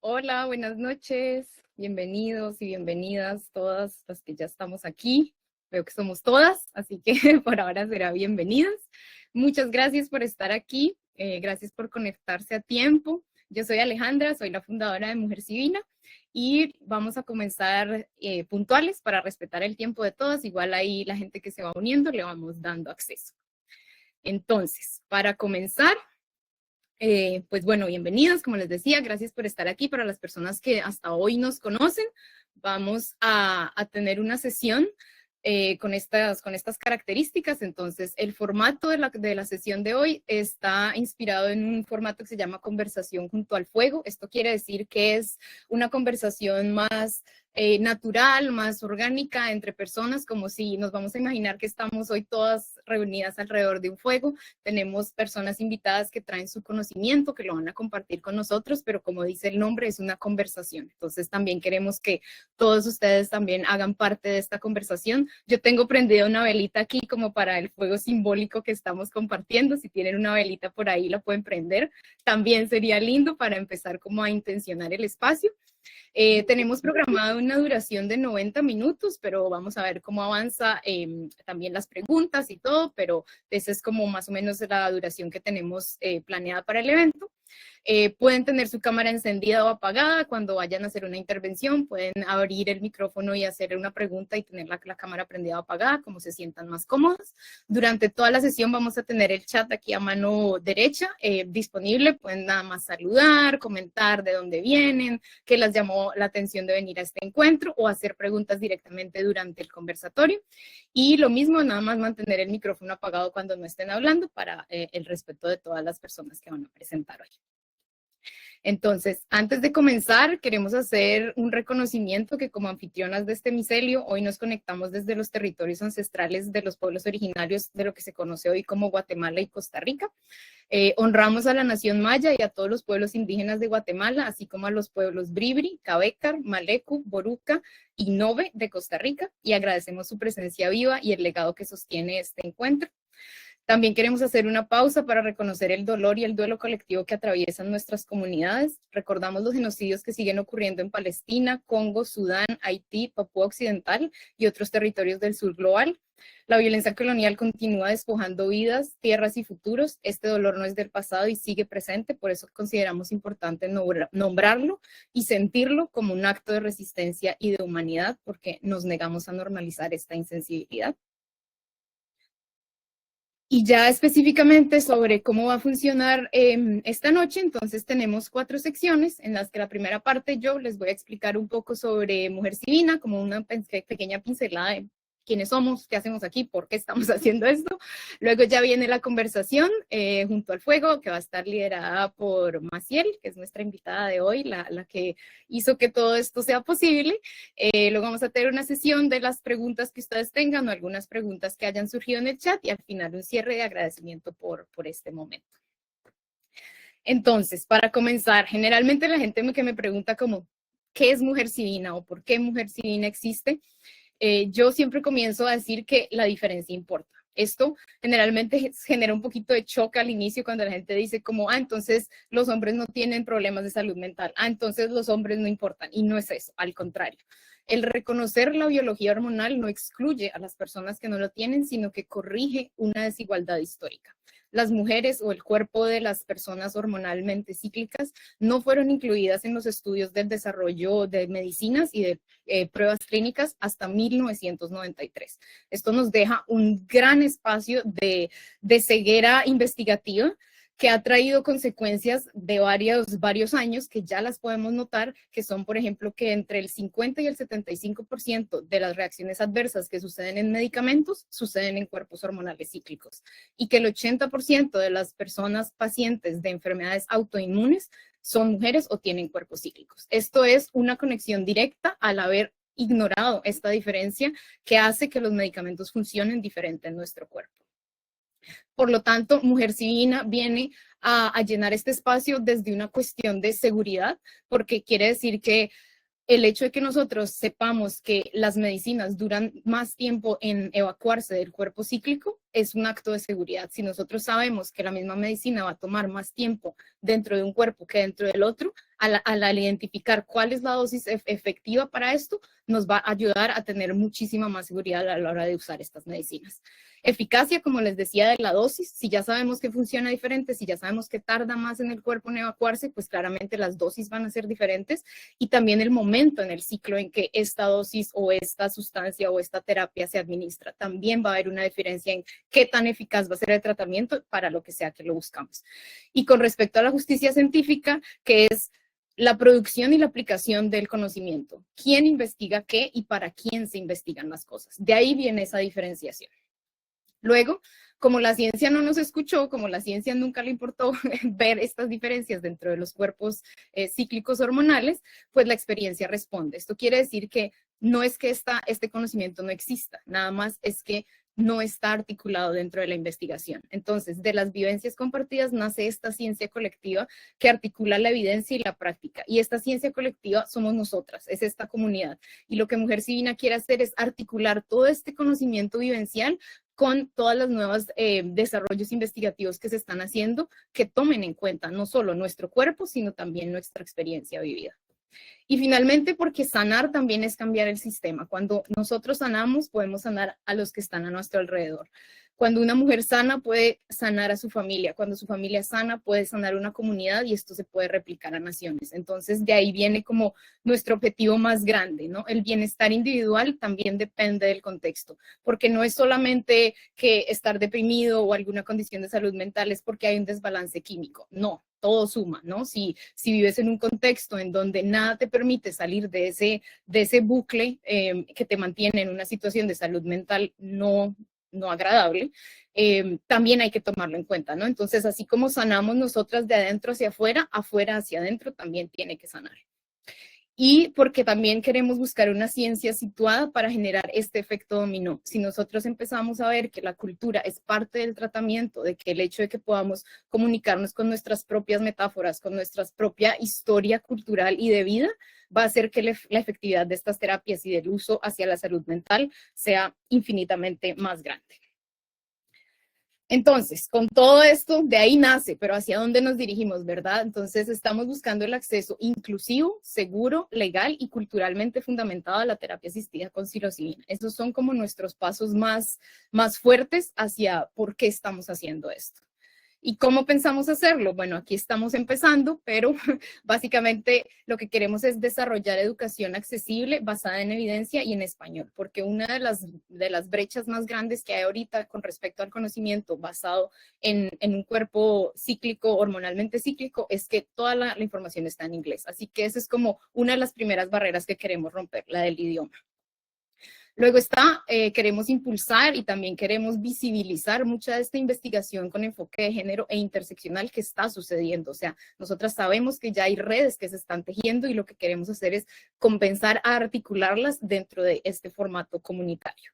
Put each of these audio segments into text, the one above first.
Hola, buenas noches. Bienvenidos y bienvenidas todas las que ya estamos aquí. Veo que somos todas, así que por ahora será bienvenidas. Muchas gracias por estar aquí. Gracias por conectarse a tiempo. Yo soy Alejandra, soy la fundadora de Mujer Civina y vamos a comenzar puntuales para respetar el tiempo de todas. Igual ahí la gente que se va uniendo le vamos dando acceso. Entonces, para comenzar, pues bueno, bienvenidos, como les decía, gracias por estar aquí. Para las personas que hasta hoy nos conocen, vamos a tener una sesión con estas características. Entonces, el formato de la sesión de hoy está inspirado en un formato que se llama conversación junto al fuego. Esto quiere decir que es una conversación más natural, más orgánica entre personas, como si nos vamos a imaginar que estamos hoy todas reunidas alrededor de un fuego. Tenemos personas invitadas que traen su conocimiento, que lo van a compartir con nosotros, pero como dice el nombre, es una conversación. Entonces también queremos que todos ustedes también hagan parte de esta conversación. Yo tengo prendida una velita aquí como para el fuego simbólico que estamos compartiendo. Si tienen una velita por ahí, la pueden prender. También sería lindo para empezar como a intencionar el espacio. Tenemos programada una duración de 90 minutos, pero vamos a ver cómo avanza también las preguntas y todo, pero esa es como más o menos la duración que tenemos planeada para el evento. Pueden tener su cámara encendida o apagada cuando vayan a hacer una intervención, pueden abrir el micrófono y hacer una pregunta y tener la cámara prendida o apagada, como se sientan más cómodos. Durante toda la sesión vamos a tener el chat aquí a mano derecha disponible, pueden nada más saludar, comentar de dónde vienen, qué les llamó la atención de venir a este encuentro o hacer preguntas directamente durante el conversatorio. Y lo mismo, nada más mantener el micrófono apagado cuando no estén hablando para el respeto de todas las personas que van a presentar hoy. Entonces, antes de comenzar, queremos hacer un reconocimiento que como anfitrionas de este micelio, hoy nos conectamos desde los territorios ancestrales de los pueblos originarios de lo que se conoce hoy como Guatemala y Costa Rica. Honramos a la nación maya y a todos los pueblos indígenas de Guatemala, así como a los pueblos Bribri, Cabecar, Malecu, Boruca y Nove de Costa Rica, y agradecemos su presencia viva y el legado que sostiene este encuentro. También queremos hacer una pausa para reconocer el dolor y el duelo colectivo que atraviesan nuestras comunidades. Recordamos los genocidios que siguen ocurriendo en Palestina, Congo, Sudán, Haití, Papúa Occidental y otros territorios del sur global. La violencia colonial continúa despojando vidas, tierras y futuros. Este dolor no es del pasado y sigue presente, por eso consideramos importante nombrarlo y sentirlo como un acto de resistencia y de humanidad, porque nos negamos a normalizar esta insensibilidad. Y ya específicamente sobre cómo va a funcionar esta noche, entonces tenemos 4 secciones en las que la primera parte yo les voy a explicar un poco sobre Mujer Civina, como una pequeña pincelada de quiénes somos, qué hacemos aquí, por qué estamos haciendo esto. Luego ya viene la conversación junto al fuego, que va a estar liderada por Maciel, que es nuestra invitada de hoy, la que hizo que todo esto sea posible. Luego vamos a tener una sesión de las preguntas que ustedes tengan o algunas preguntas que hayan surgido en el chat y al final un cierre de agradecimiento por este momento. Entonces, para comenzar, generalmente la gente que me pregunta como, ¿qué es Mujer Civina o por qué Mujer Civina existe? Yo siempre comienzo a decir que la diferencia importa. Esto generalmente genera un poquito de choque al inicio cuando la gente dice como, entonces los hombres no tienen problemas de salud mental, entonces los hombres no importan, y no es eso, al contrario. El reconocer la biología hormonal no excluye a las personas que no lo tienen, sino que corrige una desigualdad histórica. Las mujeres o el cuerpo de las personas hormonalmente cíclicas no fueron incluidas en los estudios del desarrollo de medicinas y de pruebas clínicas hasta 1993. Esto nos deja un gran espacio de ceguera investigativa que ha traído consecuencias de varios años que ya las podemos notar, que son, por ejemplo, que entre el 50 y el 75% de las reacciones adversas que suceden en medicamentos suceden en cuerpos hormonales cíclicos y que el 80% de las personas pacientes de enfermedades autoinmunes son mujeres o tienen cuerpos cíclicos. Esto es una conexión directa al haber ignorado esta diferencia que hace que los medicamentos funcionen diferente en nuestro cuerpo. Por lo tanto, Mujer Civina viene a llenar este espacio desde una cuestión de seguridad, porque quiere decir que el hecho de que nosotros sepamos que las medicinas duran más tiempo en evacuarse del cuerpo cíclico es un acto de seguridad. Si nosotros sabemos que la misma medicina va a tomar más tiempo dentro de un cuerpo que dentro del otro, al identificar cuál es la dosis efectiva para esto, nos va a ayudar a tener muchísima más seguridad a la hora de usar estas medicinas. Eficacia, como les decía, de la dosis, si ya sabemos que funciona diferente, si ya sabemos que tarda más en el cuerpo en evacuarse, pues claramente las dosis van a ser diferentes, y también el momento en el ciclo en que esta dosis o esta sustancia o esta terapia se administra. También va a haber una diferencia en qué tan eficaz va a ser el tratamiento para lo que sea que lo buscamos. Y con respecto a la justicia científica, que es la producción y la aplicación del conocimiento. ¿Quién investiga qué y para quién se investigan las cosas? De ahí viene esa diferenciación. Luego, como la ciencia no nos escuchó, como la ciencia nunca le importó ver estas diferencias dentro de los cuerpos cíclicos hormonales, pues la experiencia responde. Esto quiere decir que no es que este conocimiento no exista, nada más es que no está articulado dentro de la investigación. Entonces, de las vivencias compartidas nace esta ciencia colectiva que articula la evidencia y la práctica. Y esta ciencia colectiva somos nosotras, es esta comunidad. Y lo que Mujer Divina quiere hacer es articular todo este conocimiento vivencial con todos los nuevos desarrollos investigativos que se están haciendo, que tomen en cuenta no solo nuestro cuerpo, sino también nuestra experiencia vivida. Y finalmente, porque sanar también es cambiar el sistema. Cuando nosotros sanamos, podemos sanar a los que están a nuestro alrededor. Cuando una mujer sana, puede sanar a su familia. Cuando su familia sana, puede sanar una comunidad, y esto se puede replicar a naciones. Entonces, de ahí viene como nuestro objetivo más grande, ¿no? El bienestar individual también depende del contexto, porque no es solamente que estar deprimido o alguna condición de salud mental es porque hay un desbalance químico. No, todo suma, ¿no? Si vives en un contexto en donde nada te permite salir de ese bucle que te mantiene en una situación de salud mental no agradable, también hay que tomarlo en cuenta, ¿no? Entonces, así como sanamos nosotras de adentro hacia afuera, afuera hacia adentro también tiene que sanar. Y porque también queremos buscar una ciencia situada para generar este efecto dominó. Si nosotros empezamos a ver que la cultura es parte del tratamiento, de que el hecho de que podamos comunicarnos con nuestras propias metáforas, con nuestra propia historia cultural y de vida, va a hacer que la efectividad de estas terapias y del uso hacia la salud mental sea infinitamente más grande. Entonces, con todo esto, de ahí nace, pero ¿hacia dónde nos dirigimos, verdad? Entonces, estamos buscando el acceso inclusivo, seguro, legal y culturalmente fundamentado a la terapia asistida con psilocibina. Esos son como nuestros pasos más fuertes hacia por qué estamos haciendo esto. ¿Y cómo pensamos hacerlo? Bueno, aquí estamos empezando, pero básicamente lo que queremos es desarrollar educación accesible, basada en evidencia y en español, porque una de las brechas más grandes que hay ahorita con respecto al conocimiento basado en un cuerpo cíclico, hormonalmente cíclico, es que toda la información está en inglés. Así que esa es como una de las primeras barreras que queremos romper, la del idioma. Luego queremos impulsar y también queremos visibilizar mucha de esta investigación con enfoque de género e interseccional que está sucediendo. O sea, nosotras sabemos que ya hay redes que se están tejiendo y lo que queremos hacer es compensar a articularlas dentro de este formato comunitario.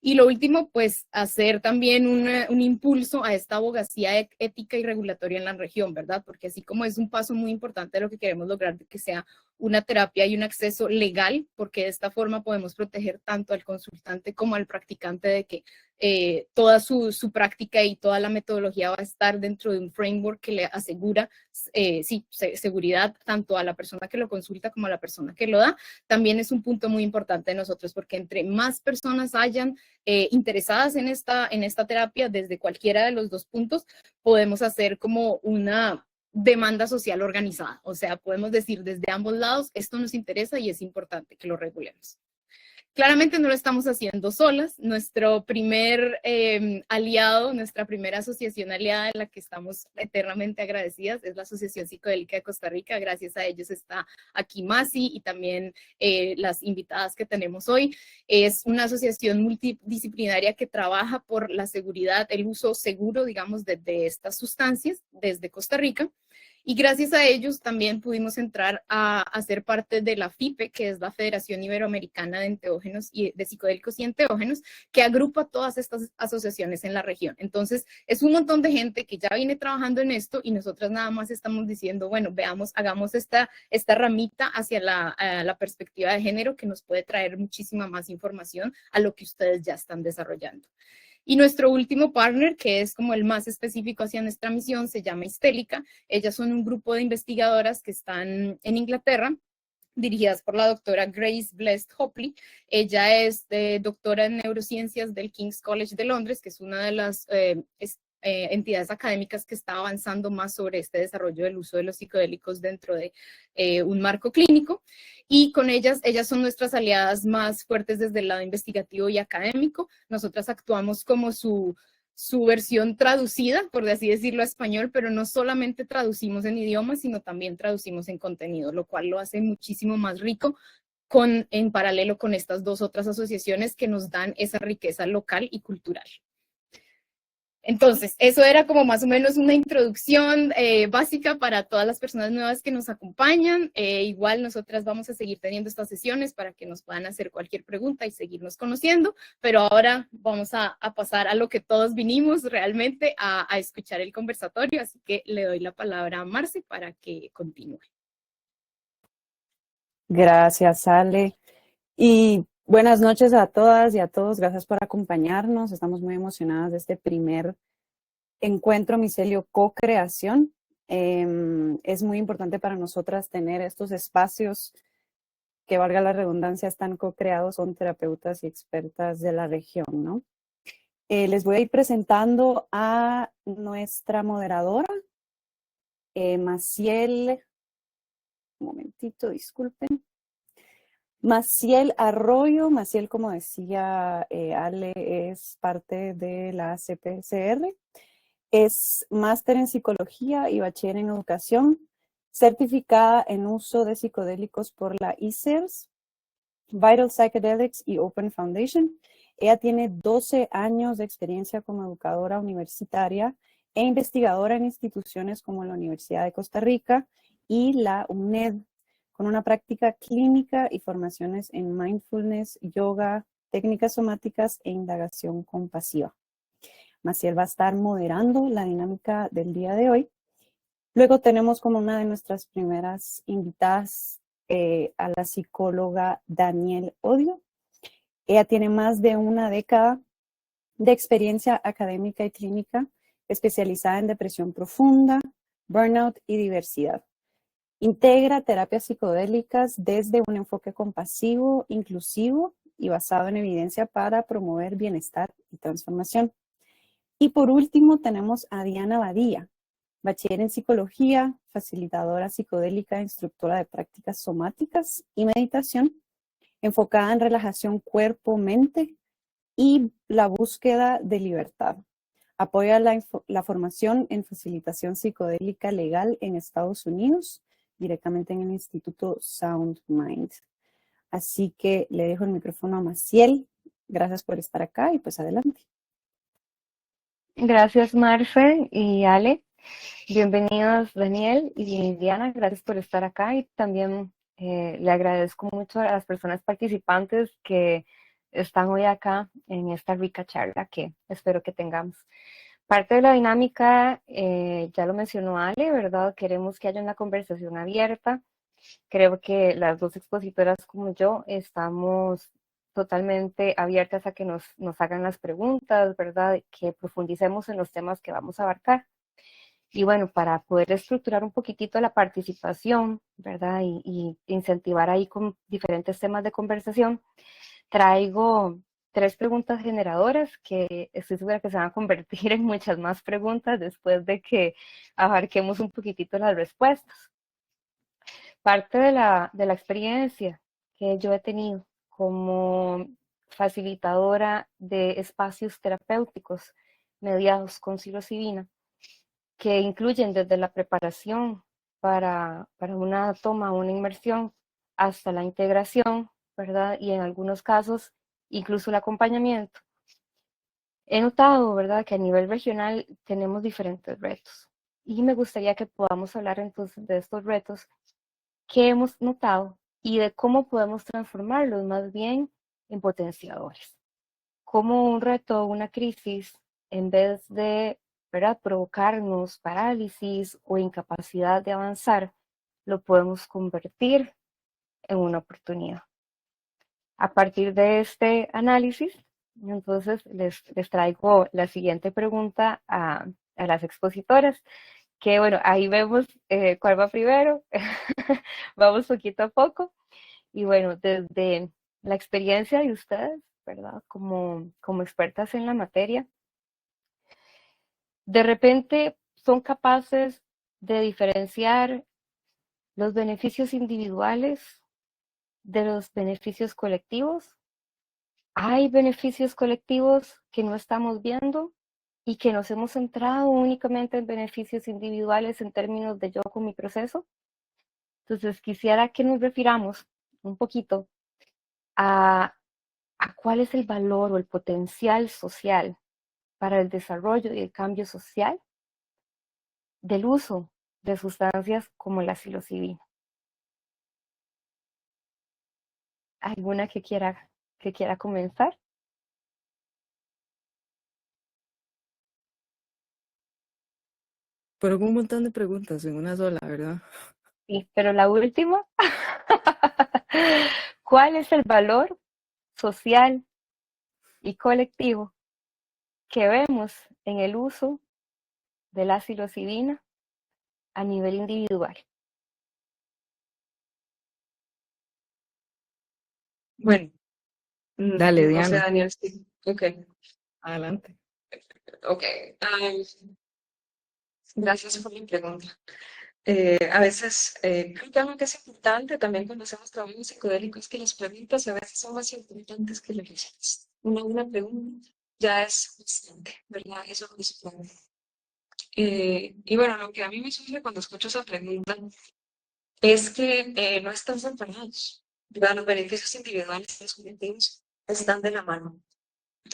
Y lo último, pues hacer también un impulso a esta abogacía ética y regulatoria en la región, ¿verdad? Porque así como es un paso muy importante de lo que queremos lograr, de que sea una terapia y un acceso legal, porque de esta forma podemos proteger tanto al consultante como al practicante de que toda su práctica y toda la metodología va a estar dentro de un framework que le asegura seguridad tanto a la persona que lo consulta como a la persona que lo da. También es un punto muy importante de nosotros, porque entre más personas hayan interesadas en esta terapia, desde cualquiera de los dos puntos, podemos hacer como una demanda social organizada. O sea, podemos decir desde ambos lados, esto nos interesa y es importante que lo regulemos. Claramente no lo estamos haciendo solas. Nuestro primer aliado, nuestra primera asociación aliada en la que estamos eternamente agradecidas es la Asociación Psicodélica de Costa Rica. Gracias a ellos está aquí Masi y también las invitadas que tenemos hoy. Es una asociación multidisciplinaria que trabaja por la seguridad, el uso seguro, digamos, de estas sustancias desde Costa Rica. Y gracias a ellos también pudimos entrar a ser parte de la FIPE, que es la Federación Iberoamericana de Enteógenos y de Psicodélicos y Enteógenos, que agrupa todas estas asociaciones en la región. Entonces, es un montón de gente que ya viene trabajando en esto y nosotras nada más estamos diciendo, bueno, veamos, hagamos esta ramita hacia la perspectiva de género que nos puede traer muchísima más información a lo que ustedes ya están desarrollando. Y nuestro último partner, que es como el más específico hacia nuestra misión, se llama Histelica. Ellas son un grupo de investigadoras que están en Inglaterra, dirigidas por la doctora Grace Blessed Hopley. Ella es doctora en neurociencias del King's College de Londres, que es una de las entidades académicas que está avanzando más sobre este desarrollo del uso de los psicodélicos dentro de un marco clínico. Y con ellas son nuestras aliadas más fuertes desde el lado investigativo y académico. Nosotras actuamos como su versión traducida, por así decirlo, a español, pero no solamente traducimos en idioma, sino también traducimos en contenido, lo cual lo hace muchísimo más rico en paralelo con estas dos otras asociaciones que nos dan esa riqueza local y cultural. Entonces, eso era como más o menos una introducción básica para todas las personas nuevas que nos acompañan. Igual nosotras vamos a seguir teniendo estas sesiones para que nos puedan hacer cualquier pregunta y seguirnos conociendo, pero ahora vamos a pasar a lo que todos vinimos realmente a escuchar el conversatorio, así que le doy la palabra a Marce para que continúe. Gracias, Ale. Y buenas noches a todas y a todos. Gracias por acompañarnos. Estamos muy emocionadas de este primer encuentro micelio co-creación. Es muy importante para nosotras tener estos espacios que, valga la redundancia, están co-creados, son terapeutas y expertas de la región, ¿no? Les voy a ir presentando a nuestra moderadora, Maciel. Un momentito, disculpen. Maciel Arroyo. Maciel, como decía Ale, es parte de la CPCR. Es máster en psicología y bachiller en educación, certificada en uso de psicodélicos por la ICERS, Vital Psychedelics y Open Foundation. Ella tiene 12 años de experiencia como educadora universitaria e investigadora en instituciones como la Universidad de Costa Rica y la UNED, con una práctica clínica y formaciones en mindfulness, yoga, técnicas somáticas e indagación compasiva. Maciel va a estar moderando la dinámica del día de hoy. Luego tenemos como una de nuestras primeras invitadas a la psicóloga Danielle Odio. Ella tiene más de una década de experiencia académica y clínica especializada en depresión profunda, burnout y diversidad. Integra terapias psicodélicas desde un enfoque compasivo, inclusivo y basado en evidencia para promover bienestar y transformación. Y por último tenemos a Diana Badía, bachiller en psicología, facilitadora psicodélica, instructora de prácticas somáticas y meditación, enfocada en relajación cuerpo-mente y la búsqueda de libertad. Apoya la formación en facilitación psicodélica legal en Estados Unidos, directamente en el Instituto Sound Mind. Así que le dejo el micrófono a Maciel. Gracias por estar acá y pues adelante. Gracias, Marce y Ale. Bienvenidos, Daniel y Diana. Gracias por estar acá y también le agradezco mucho a las personas participantes que están hoy acá en esta rica charla que espero que tengamos. Parte de la dinámica, ya lo mencionó Ale, ¿verdad? Queremos que haya una conversación abierta. Creo que las dos expositoras como yo estamos totalmente abiertas a que nos hagan las preguntas, ¿verdad? Que profundicemos en los temas que vamos a abarcar. Y bueno, para poder estructurar un poquitito la participación, ¿verdad? Y incentivar ahí con diferentes temas de conversación, traigo 3 preguntas generadoras que estoy segura que se van a convertir en muchas más preguntas después de que abarquemos un poquitito las respuestas. Parte de la experiencia que yo he tenido como facilitadora de espacios terapéuticos mediados con psilocibina, que incluyen desde la preparación para una toma, una inmersión, hasta la integración, ¿verdad? Y en algunos casos, incluso el acompañamiento. He notado, ¿verdad?, que a nivel regional tenemos diferentes retos. Y me gustaría que podamos hablar entonces de estos retos que hemos notado y de cómo podemos transformarlos más bien en potenciadores. Como un reto, una crisis, en vez de, ¿verdad?, provocarnos parálisis o incapacidad de avanzar, lo podemos convertir en una oportunidad. A partir de este análisis, Entonces, les traigo la siguiente pregunta a las expositoras, que bueno, ahí vemos cuál va primero, vamos poquito a poco. Y bueno, desde la experiencia de ustedes, ¿verdad? Como expertas en la materia, de repente son capaces de diferenciar los beneficios individuales de los beneficios colectivos. Hay beneficios colectivos que no estamos viendo y que nos hemos centrado únicamente en beneficios individuales en términos de yo con mi proceso. Entonces, quisiera que nos refiramos un poquito a, a cuál es el valor o el potencial social para el desarrollo y el cambio social del uso de sustancias como la psilocibina. ¿Alguna que quiera comenzar? Pero con un montón de preguntas en una sola, ¿verdad? Sí, pero la última, ¿cuál es el valor social y colectivo que vemos en el uso de la psilocibina a nivel individual? Bueno, Dale, no sé, Diana, Daniel, sí. Ok, adelante. ok. Gracias por la pregunta. A veces, creo que algo que es importante también cuando hacemos trabajos psicodélicos es que las preguntas a veces son más importantes que las respuestas. Una pregunta ya es bastante, ¿verdad? Eso es importante. Y bueno, lo que a mí me surge cuando escucho esa pregunta es que no están separados, ¿verdad? Los beneficios individuales y los colectivos están de la mano.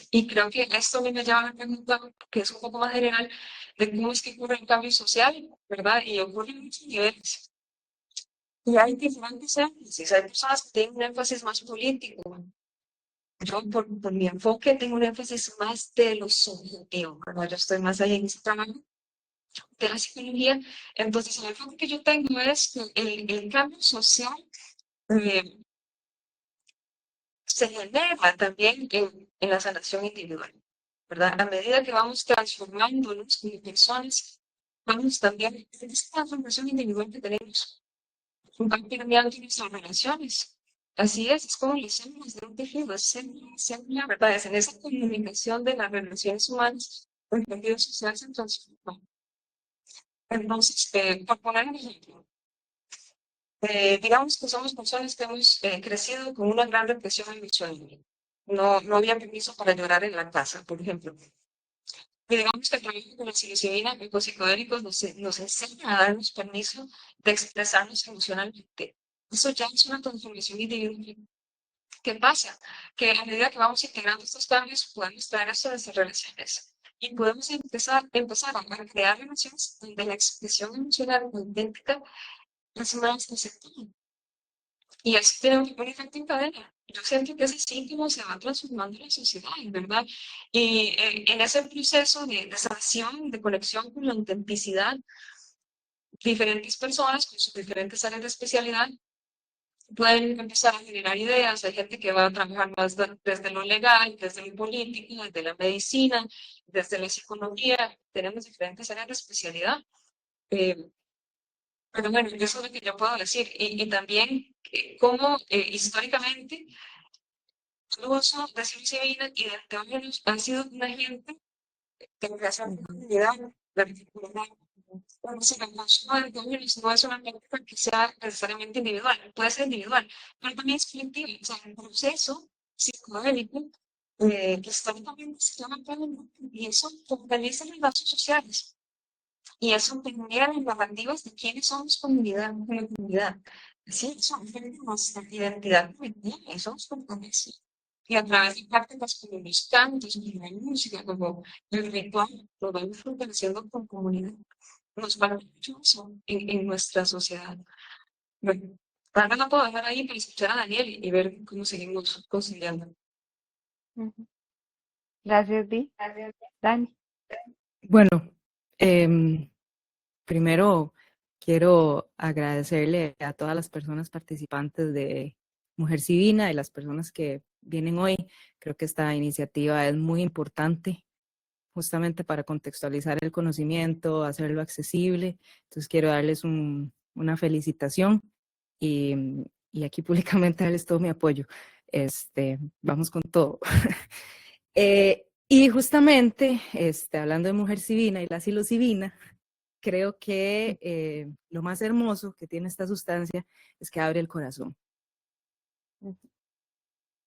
Y creo que esto a mí me lleva a la pregunta, que es un poco más general, de cómo es que ocurre el cambio social, ¿verdad? Y ocurre en muchos niveles. Y hay diferentes énfasis. Hay personas que tienen un énfasis más político. Yo, por mi enfoque, tengo un énfasis más de lo subjetivo, ¿verdad? Yo estoy más ahí en ese trabajo de la psicología. Entonces, el enfoque que yo tengo es que el cambio social eh, se genera también en la sanación individual, ¿verdad? A medida que vamos transformándonos como personas, vamos también en esa transformación individual que tenemos, van cambiando nuestras relaciones. Así es como las células de un tejido, célula, ¿verdad? Es en esa comunicación de las relaciones humanas, el tejido social se transforma. Entonces, por poner un ejemplo, digamos que somos personas que hemos crecido con una gran represión emocional. No había permiso para llorar en la casa, por ejemplo. Y digamos que el trabajo con la psilocibina y los psicodélicos nos enseña a darnos permiso de expresarnos emocionalmente. Eso ya es una transformación individual. ¿Qué pasa? Que a medida que vamos integrando estos cambios, podemos traer esto a nuestras relaciones. Y podemos empezar a crear relaciones donde la expresión emocional auténtica es más aceptada. Y eso tiene un efecto en cadena. Yo siento que ese síntoma se va transformando en la sociedad, ¿verdad? Y en ese proceso de sanación, de conexión con la autenticidad, diferentes personas con sus diferentes áreas de especialidad pueden empezar a generar ideas. Hay gente que va a trabajar más desde lo legal, desde lo político, desde la medicina, desde la psicología. Tenemos diferentes áreas de especialidad. Eh, pero bueno, eso es lo que yo puedo decir. Y también cómo históricamente el uso de psilocibina y de enteógenos ha sido un agente de creación de comunidad, de articulación. Cuando se el consumo de enteógenos no es una práctica que sea necesariamente individual, puede ser individual, pero también es colectivo. O sea, el proceso psicodélico que históricamente se llama cambio, y eso fortalece las lazos sociales. Y eso genera las narrativas de quiénes somos comunidad, como comunidad. Sí, eso refleja nuestra identidad colectiva, somos compromiso. Y a través de prácticas como los cantos, como la música, como el ritual, lo vamos fortaleciendo con comunidad. Nos va mucho eso en nuestra sociedad. Bueno, ahora no puedo dejar ahí para escuchar a Daniel y ver cómo seguimos conciliando. Ujú. Gracias, Di. Dani. Bueno, primero quiero agradecerle a todas las personas participantes de Mujer Civina y las personas que vienen hoy. Creo que esta iniciativa es muy importante justamente para contextualizar el conocimiento, hacerlo accesible. Entonces quiero darles una felicitación y aquí públicamente darles todo mi apoyo. Vamos con todo. Y justamente, hablando de mujer civina y la psilocibina, creo que lo más hermoso que tiene esta sustancia es que abre el corazón.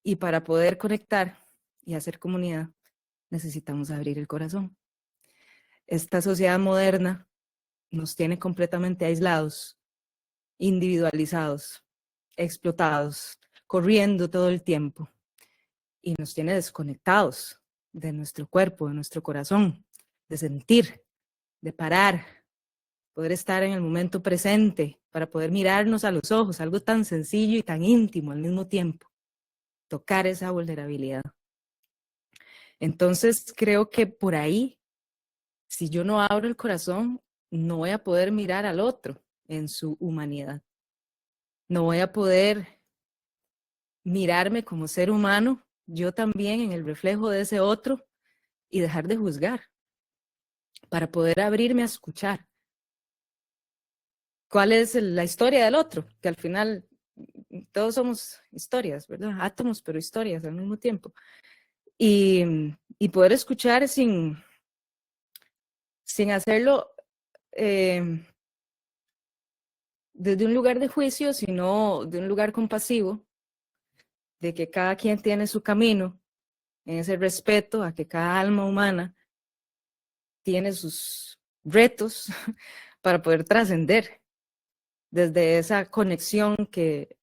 Y para poder conectar y hacer comunidad, necesitamos abrir el corazón. Esta sociedad moderna nos tiene completamente aislados, individualizados, explotados, corriendo todo el tiempo y nos tiene desconectados de nuestro cuerpo, de nuestro corazón, de sentir, de parar, poder estar en el momento presente para poder mirarnos a los ojos, algo tan sencillo y tan íntimo al mismo tiempo, tocar esa vulnerabilidad. Entonces creo que por ahí, si yo no abro el corazón, no voy a poder mirar al otro en su humanidad. No voy a poder mirarme como ser humano, yo también en el reflejo de ese otro y dejar de juzgar para poder abrirme a escuchar. ¿Cuál es la historia del otro? Que al final todos somos historias, ¿verdad? Átomos, pero historias al mismo tiempo. Y poder escuchar sin hacerlo desde un lugar de juicio, sino de un lugar compasivo, de que cada quien tiene su camino, en ese respeto a que cada alma humana tiene sus retos para poder trascender desde esa conexión que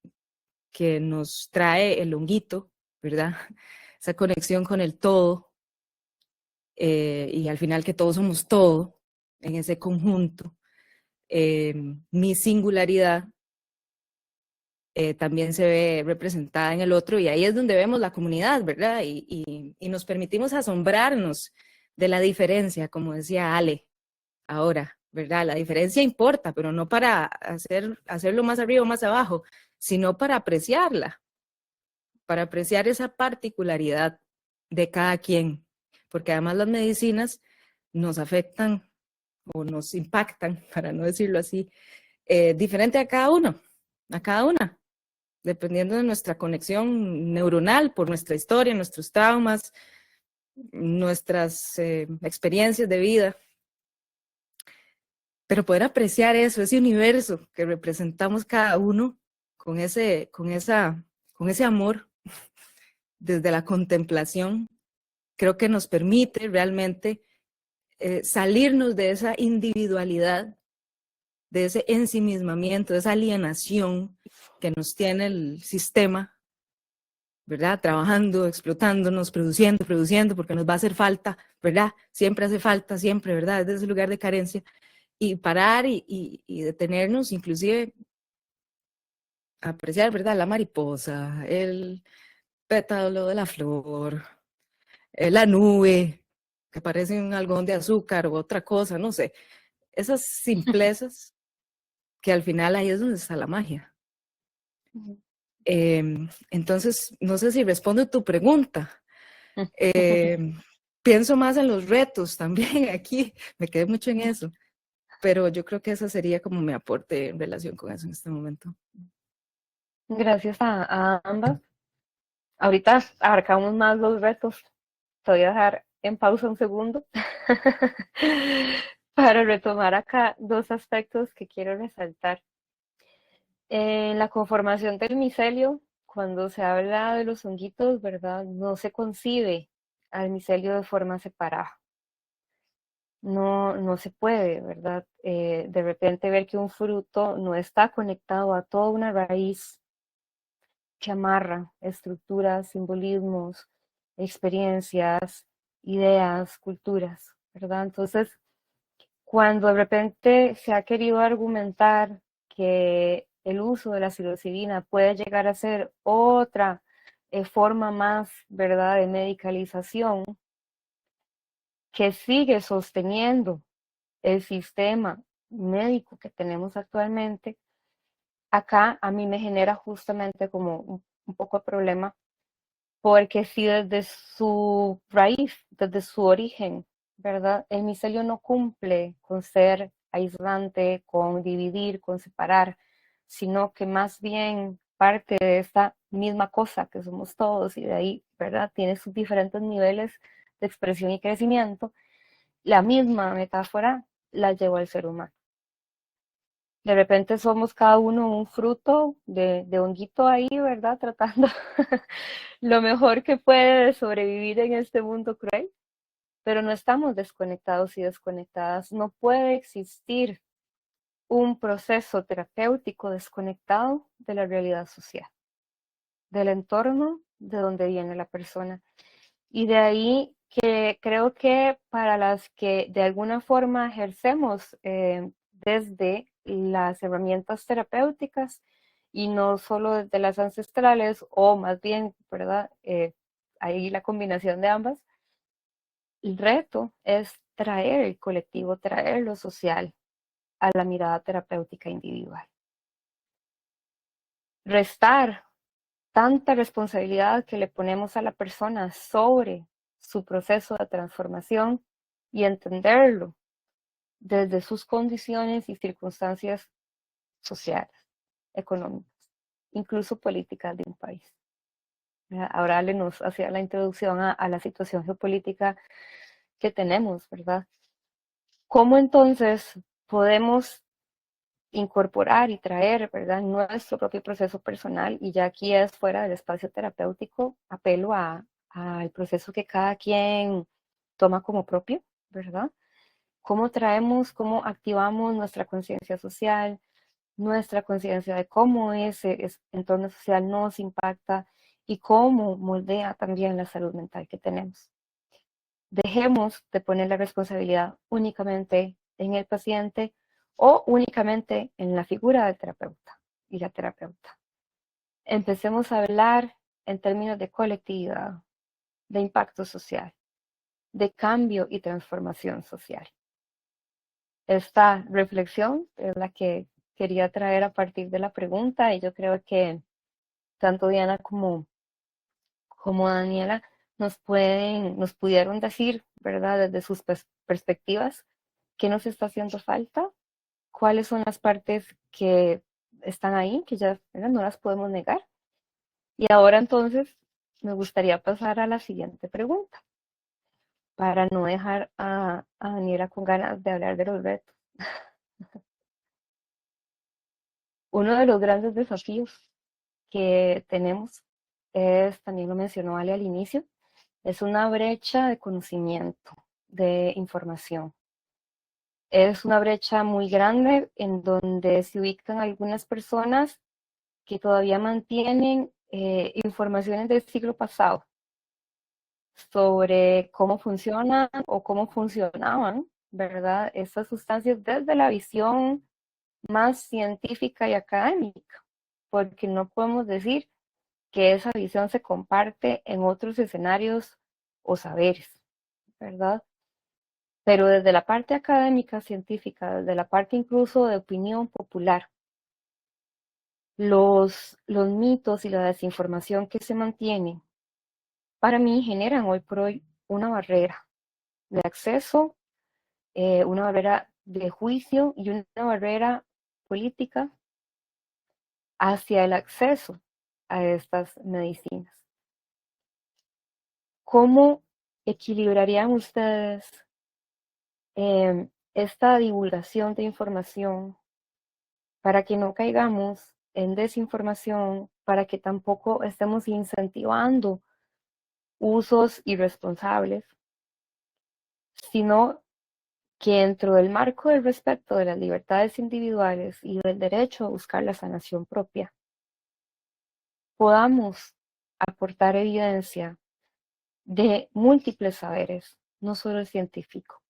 nos trae el honguito, ¿verdad? Esa conexión con el todo, y al final que todos somos todo en ese conjunto. Mi singularidad también se ve representada en el otro y ahí es donde vemos la comunidad, ¿verdad? Y nos permitimos asombrarnos de la diferencia, como decía Ale ahora, ¿verdad? La diferencia importa, pero no para hacerlo más arriba o más abajo, sino para apreciarla, para apreciar esa particularidad de cada quien, porque además las medicinas nos afectan o nos impactan, para no decirlo así, diferente a cada uno, a cada una, dependiendo de nuestra conexión neuronal, por nuestra historia, nuestros traumas, nuestras experiencias de vida. Pero poder apreciar eso, ese universo que representamos cada uno con ese amor desde la contemplación, creo que nos permite realmente salirnos de esa individualidad, de ese ensimismamiento, de esa alienación que nos tiene el sistema, ¿verdad? Trabajando, explotándonos, produciendo, porque nos va a hacer falta, ¿verdad? Siempre hace falta, siempre, ¿verdad? Desde ese lugar de carencia. Y parar y detenernos, inclusive apreciar, ¿verdad? La mariposa, el pétalo de la flor, la nube, que parece un algodón de azúcar o otra cosa, no sé. Esas simplezas que al final ahí es donde está la magia. Entonces, no sé si respondo tu pregunta. Pienso más en los retos también aquí, me quedé mucho en eso. Pero yo creo que ese sería como mi aporte en relación con eso en este momento. Gracias a ambas. Ahorita abarcamos más los retos. Te voy a dejar en pausa un segundo para retomar acá dos aspectos que quiero resaltar. En la conformación del micelio, cuando se habla de los honguitos, ¿verdad? No se concibe al micelio de forma separada. No se puede, ¿verdad? De repente ver que un fruto no está conectado a toda una raíz que amarra estructuras, simbolismos, experiencias, ideas, culturas, ¿verdad? Entonces, cuando de repente se ha querido argumentar que el uso de la psilocibina puede llegar a ser otra forma más, ¿verdad?, de medicalización que sigue sosteniendo el sistema médico que tenemos actualmente, acá a mí me genera justamente como un poco de problema porque si desde su raíz, desde su origen, ¿verdad? El micelio no cumple con ser aislante, con dividir, con separar, sino que más bien parte de esta misma cosa que somos todos y de ahí, ¿verdad? Tiene sus diferentes niveles de expresión y crecimiento. La misma metáfora la llevó al ser humano. De repente somos cada uno un fruto de honguito ahí, ¿verdad? Tratando lo mejor que puede de sobrevivir en este mundo cruel, pero no estamos desconectados y desconectadas. No puede existir un proceso terapéutico desconectado de la realidad social, del entorno de donde viene la persona. Y de ahí que creo que para las que de alguna forma ejercemos desde las herramientas terapéuticas y no solo desde las ancestrales o más bien, ¿verdad? Ahí la combinación de ambas, el reto es traer el colectivo, traer lo social a la mirada terapéutica individual. Restar tanta responsabilidad que le ponemos a la persona sobre su proceso de transformación y entenderlo desde sus condiciones y circunstancias sociales, económicas, incluso políticas de un país. Ahora Ale nos hacía la introducción a la situación geopolítica que tenemos, ¿verdad? ¿Cómo entonces podemos incorporar y traer, ¿verdad?, nuestro propio proceso personal? Y ya aquí es fuera del espacio terapéutico, apelo al proceso que cada quien toma como propio, ¿verdad? ¿Cómo traemos, cómo activamos nuestra conciencia social, nuestra conciencia de cómo ese entorno social nos impacta y cómo moldea también la salud mental que tenemos? Dejemos de poner la responsabilidad únicamente en el paciente o únicamente en la figura del terapeuta y la terapeuta. Empecemos a hablar en términos de colectividad, de impacto social, de cambio y transformación social. Esta reflexión es la que quería traer a partir de la pregunta y yo creo que tanto Diana como Daniela nos pudieron decir, ¿verdad?, desde sus perspectivas, qué nos está haciendo falta, cuáles son las partes que están ahí, que ya, ¿verdad?, no las podemos negar. Y ahora entonces me gustaría pasar a la siguiente pregunta, para no dejar a Daniela con ganas de hablar de los retos. Uno de los grandes desafíos que tenemos es, también lo mencionó Ale al inicio, es una brecha de conocimiento, de información. Es una brecha muy grande en donde se ubican algunas personas que todavía mantienen informaciones del siglo pasado sobre cómo funcionan o cómo funcionaban, ¿verdad?, estas sustancias desde la visión más científica y académica, porque no podemos decir que esa visión se comparte en otros escenarios o saberes, ¿verdad? Pero desde la parte académica, científica, desde la parte incluso de opinión popular, los mitos y la desinformación que se mantienen, para mí generan hoy por hoy una barrera de acceso, una barrera de juicio y una barrera política hacia el acceso a estas medicinas. ¿Cómo equilibrarían ustedes esta divulgación de información para que no caigamos en desinformación, para que tampoco estemos incentivando usos irresponsables, sino que dentro del marco del respeto de las libertades individuales y del derecho a buscar la sanación propia, podamos aportar evidencia de múltiples saberes, no solo el científico?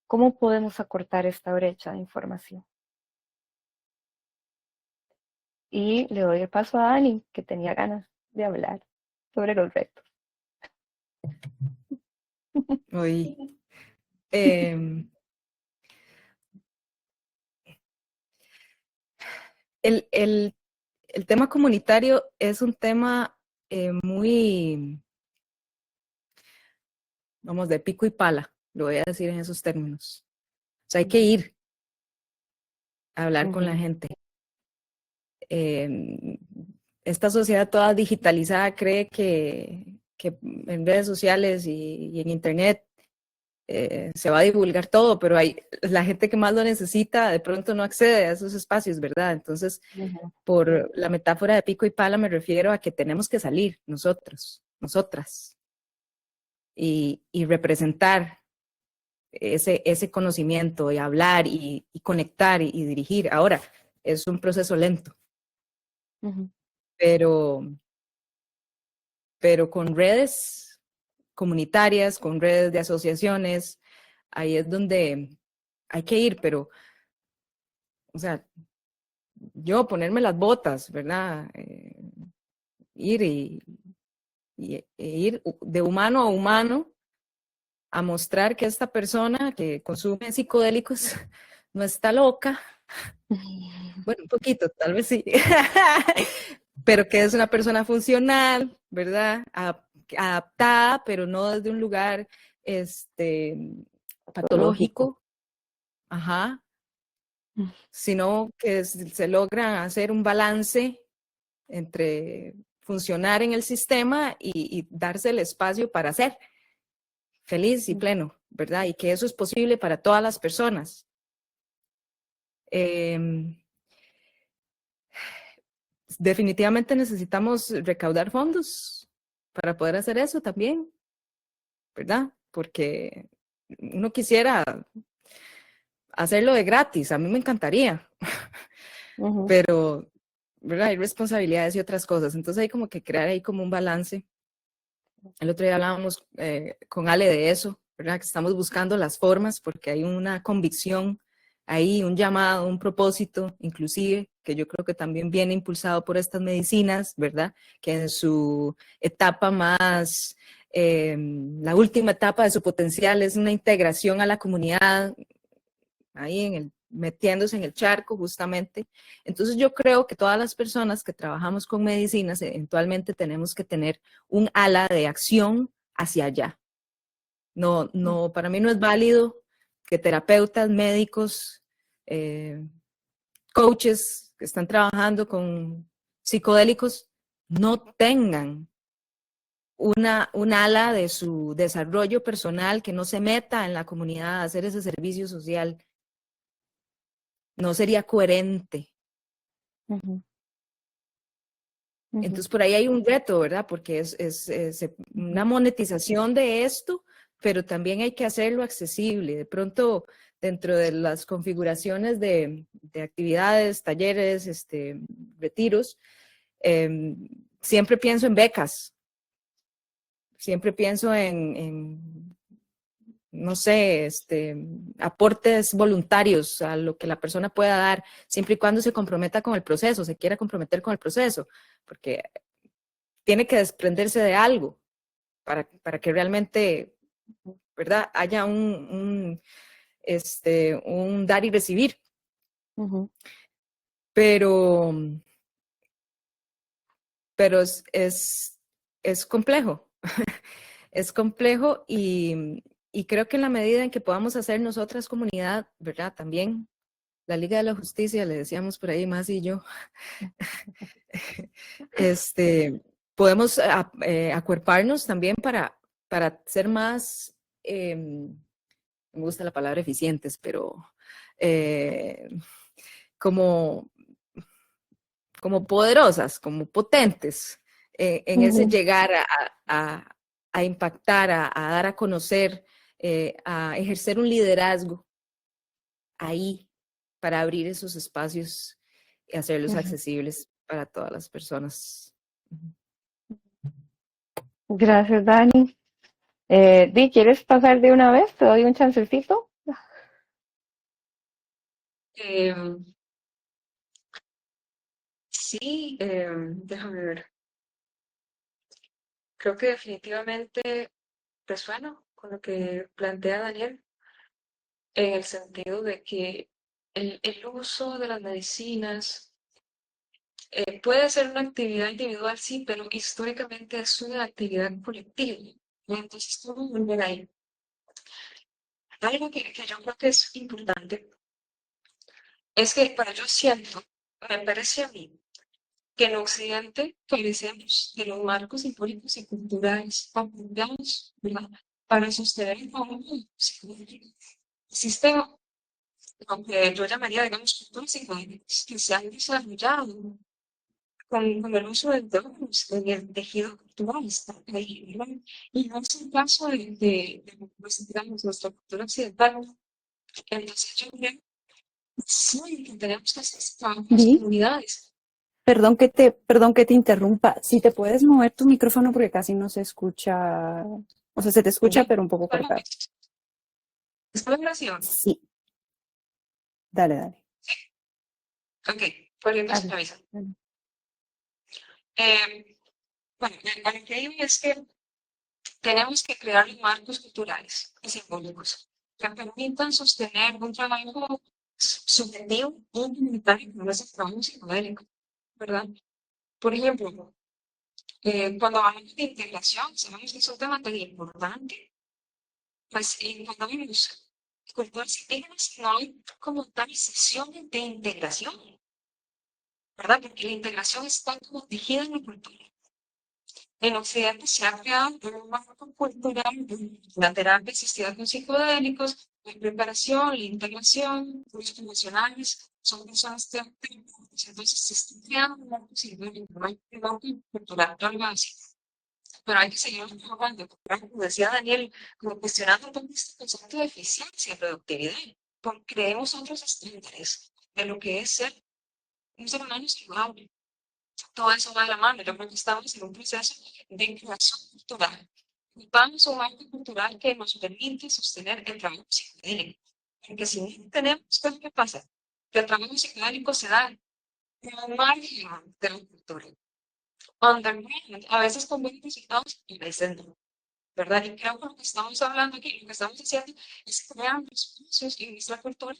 ¿Cómo podemos acortar esta brecha de información? Y le doy el paso a Dani, que tenía ganas de hablar sobre los retos. Hoy, em, el tema comunitario es un tema muy, vamos, de pico y pala, lo voy a decir en esos términos. O sea, hay que ir a hablar con la gente. Esta sociedad toda digitalizada cree que en redes sociales y en internet se va a divulgar todo, pero la gente que más lo necesita de pronto no accede a esos espacios, ¿verdad? Entonces, por la metáfora de pico y pala me refiero a que tenemos que salir nosotros, nosotras, y representar ese conocimiento y hablar y conectar y dirigir. Ahora, es un proceso lento, pero con redes comunitarias, con redes de asociaciones, ahí es donde hay que ir, pero, o sea, yo ponerme las botas, ¿verdad? Ir e ir de humano a humano a mostrar que esta persona que consume psicodélicos no está loca. Bueno, un poquito, tal vez sí, pero que es una persona funcional, ¿verdad? Adaptada, pero no desde un lugar patológico, ajá, sino que se logra hacer un balance entre funcionar en el sistema y darse el espacio para ser feliz y pleno, ¿verdad? Y que eso es posible para todas las personas. Definitivamente necesitamos recaudar fondos para poder hacer eso también, ¿verdad? Porque uno quisiera hacerlo de gratis, a mí me encantaría, pero, ¿verdad? Hay responsabilidades y otras cosas, entonces hay como que crear ahí como un balance. El otro día hablábamos con Ale de eso, ¿verdad? Que estamos buscando las formas porque hay una convicción ahí, un llamado, un propósito, inclusive, que yo creo que también viene impulsado por estas medicinas, ¿verdad? Que en su etapa más, la última etapa de su potencial es una integración a la comunidad, ahí metiéndose en el charco justamente. Entonces yo creo que todas las personas que trabajamos con medicinas eventualmente tenemos que tener un ala de acción hacia allá. No, para mí no es válido que terapeutas, médicos, coaches que están trabajando con psicodélicos no tengan un ala de su desarrollo personal, que no se meta en la comunidad a hacer ese servicio social. No sería coherente. Entonces, por ahí hay un reto, ¿verdad? Porque es una monetización de esto, pero también hay que hacerlo accesible. De pronto, dentro de las configuraciones de actividades, talleres, retiros, siempre pienso en becas, siempre pienso en no sé, aportes voluntarios a lo que la persona pueda dar, siempre y cuando se comprometa con el proceso, se quiera comprometer con el proceso, porque tiene que desprenderse de algo para que realmente, ¿verdad?, haya un dar y recibir. Pero es complejo, es complejo y creo que en la medida en que podamos hacer nosotras comunidad, ¿verdad? También la Liga de la Justicia, le decíamos por ahí más y yo, podemos acuerparnos también para ser más, me gusta la palabra eficientes, pero como poderosas, como potentes en ese llegar a impactar, a dar a conocer, a ejercer un liderazgo ahí para abrir esos espacios y hacerlos accesibles para todas las personas. Gracias, Dani. Di, ¿quieres pasar de una vez? Te doy un chancecito. Sí, déjame ver. Creo que definitivamente resueno con lo que plantea Daniel, en el sentido de que el uso de las medicinas Puede ser una actividad individual, sí, pero históricamente es una actividad colectiva. Entonces, ¿cómo volver ahí? Algo que yo creo que es importante es que, para yo siento, me parece a mí, que en Occidente carecemos de los marcos simbólicos y culturales apropiados, ¿verdad?, para sostener el trabajo psicológico. Existe lo que yo llamaría, digamos, culturas psicológicas que se han desarrollado con el uso del drones en el tejido cultural, está ahí, ¿verdad? Y no es el caso pues, digamos, nuestra cultura occidental. Entonces yo creo que sí, que tenemos que hacer trabajo en las Vi, comunidades. perdón que te interrumpa. Si te puedes mover tu micrófono porque casi no se escucha, o sea, se te escucha, pero un poco cortado. ¿Está la oración? Sí, dale, dale. Ok, pues entonces me Dale, avisan. dale. Bueno, a lo que digo es que tenemos que crear los marcos culturales y simbólicos que permitan sostener un trabajo subjetivo y comunitario como es el trabajo psicodélico, ¿verdad? Por ejemplo, cuando hablamos de integración, sabemos que es un tema tan importante, pues cuando vemos culturas indígenas no hay como tal sesiones de integración, ¿verdad? Porque la integración está como tejida en la cultura. En Occidente se ha creado un marco cultural de la terapia asistida con psicodélicos, la preparación, la integración, los emocionales, son personas terapéuticas, entonces se está creando un marco psicodélico, un marco cultural, algo así. Pero hay que seguir trabajando, como decía Daniel, como cuestionando un poco este concepto de eficiencia y productividad, porque creemos otros estándares de lo que es ser un ser humano saludable. Todo eso va de la mano. Yo creo que estamos en un proceso de creación cultural. Ocupamos un marco cultural que nos permite sostener el trabajo psicodélico. Porque si no tenemos, ¿qué es lo que pasa? Que el trabajo psicodélico se da como margen de la cultura. Underground, a veces con buenos resultados y a veces no, ¿verdad? Y creo que lo que estamos hablando aquí, lo que estamos haciendo es crear espacios en nuestra cultura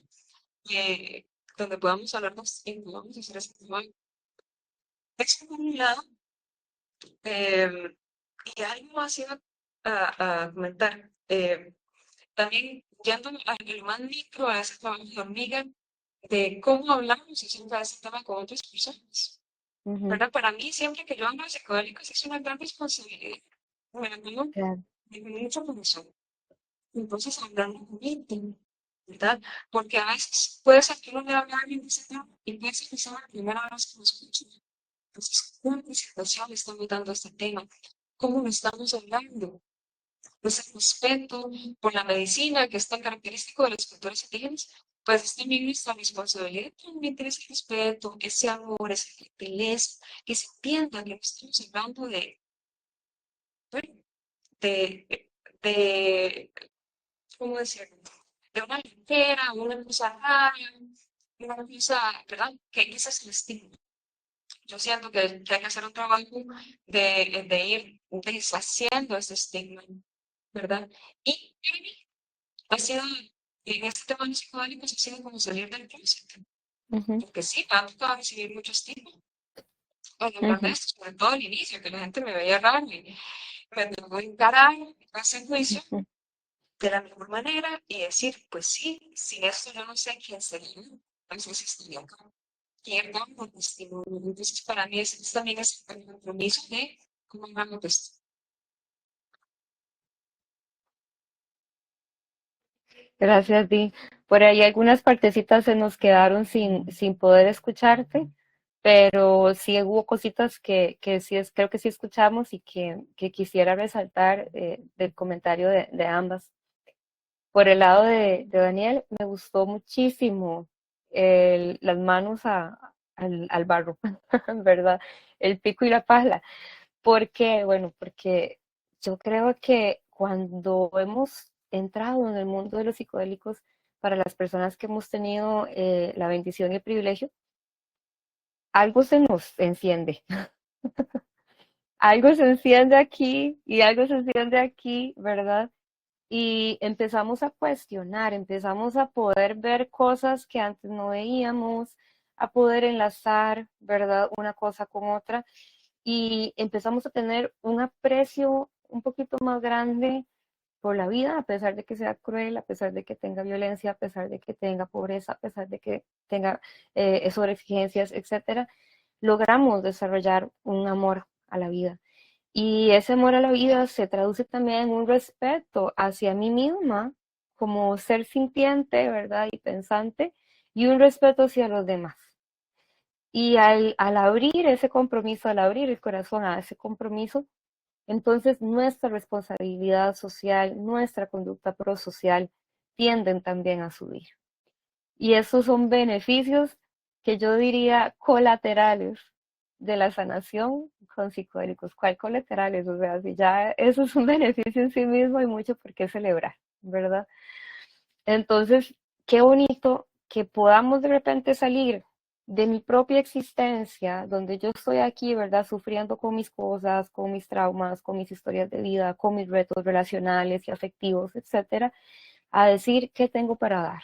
donde podamos hablarnos y podamos hacer ese trabajo. Eso por un lado. Eh, y algo más iba a comentar. También yendo a lo más micro, a ese trabajo de hormiga, de cómo hablamos acerca de ese tema con otras personas. Ujú, ¿Verdad? Para mí, siempre que yo hablo de psicodélicos, es una gran responsabilidad. Me la tomo claro. de mucho corazón. Entonces, hablando con gente, ¿verdad? Porque a veces puede ser que uno le hable a alguien de ese tema y puede ser que sea la primera vez que lo escucho. Entonces, ¿cuál presentación estamos dando a este tema? ¿Cómo lo estamos hablando? Pues el respeto por la medicina, que es tan característico de las culturas indígenas, pues es también nuestra responsabilidad de transmitir ese respeto, ese amor, esa gentileza, que se entienda que no estamos hablando bueno, de, de, ¿cómo decirlo? De una ligera, una cosa rara, una cosa, ¿verdad? Que ese es el estigma. Yo siento que hay que hacer un trabajo de ir deshaciendo ese estigma, ¿verdad? Y para mí ha sido, en este tema de los psicodélicos, ha sido como salir del closet, Ujú, porque sí, me ha tocado recibir mucho estigma al hablar de ujú, esto, sobre todo al inicio, que la gente me veía raro y me tocó encarar ese juicio ujú. de la mejor manera y decir, pues sí, sin esto yo no sé quién sería, entonces estaría acá. Ir dando testimonio. Entonces, para mí es también es el compromiso de cómo hablamos de esto. Gracias, Di. Por ahí algunas partecitas se nos quedaron sin poder escucharte, pero sí hubo cositas que sí creo que sí escuchamos y que quisiera resaltar del comentario de ambas. Por el lado de Daniel, me gustó muchísimo las manos al barro, ¿verdad? El pico y la pala. Porque, bueno, porque yo creo que cuando hemos entrado en el mundo de los psicodélicos, para las personas que hemos tenido la bendición y el privilegio, algo se nos enciende. Algo se enciende aquí y algo se enciende aquí, ¿verdad? Y empezamos a cuestionar, empezamos a poder ver cosas que antes no veíamos, a poder enlazar, ¿verdad? Una cosa con otra y empezamos a tener un aprecio un poquito más grande por la vida, a pesar de que sea cruel, a pesar de que tenga violencia, a pesar de que tenga pobreza, a pesar de que tenga sobreexigencias, etcétera, logramos desarrollar un amor a la vida. Y ese amor a la vida se traduce también en un respeto hacia mí misma como ser sintiente, ¿verdad? Y pensante, y un respeto hacia los demás. Y al abrir ese compromiso, al abrir el corazón a ese compromiso, entonces nuestra responsabilidad social, nuestra conducta prosocial tienden también a subir. Y esos son beneficios que yo diría colaterales de la sanación con psicodélicos. ¿Cuál colaterales? O sea, si ya eso es un beneficio en sí mismo, hay mucho por qué celebrar, ¿verdad? Entonces, qué bonito que podamos de repente salir de mi propia existencia, donde yo estoy aquí, ¿verdad? Sufriendo con mis cosas, con mis traumas, con mis historias de vida, con mis retos relacionales y afectivos, etcétera, a decir qué tengo para dar.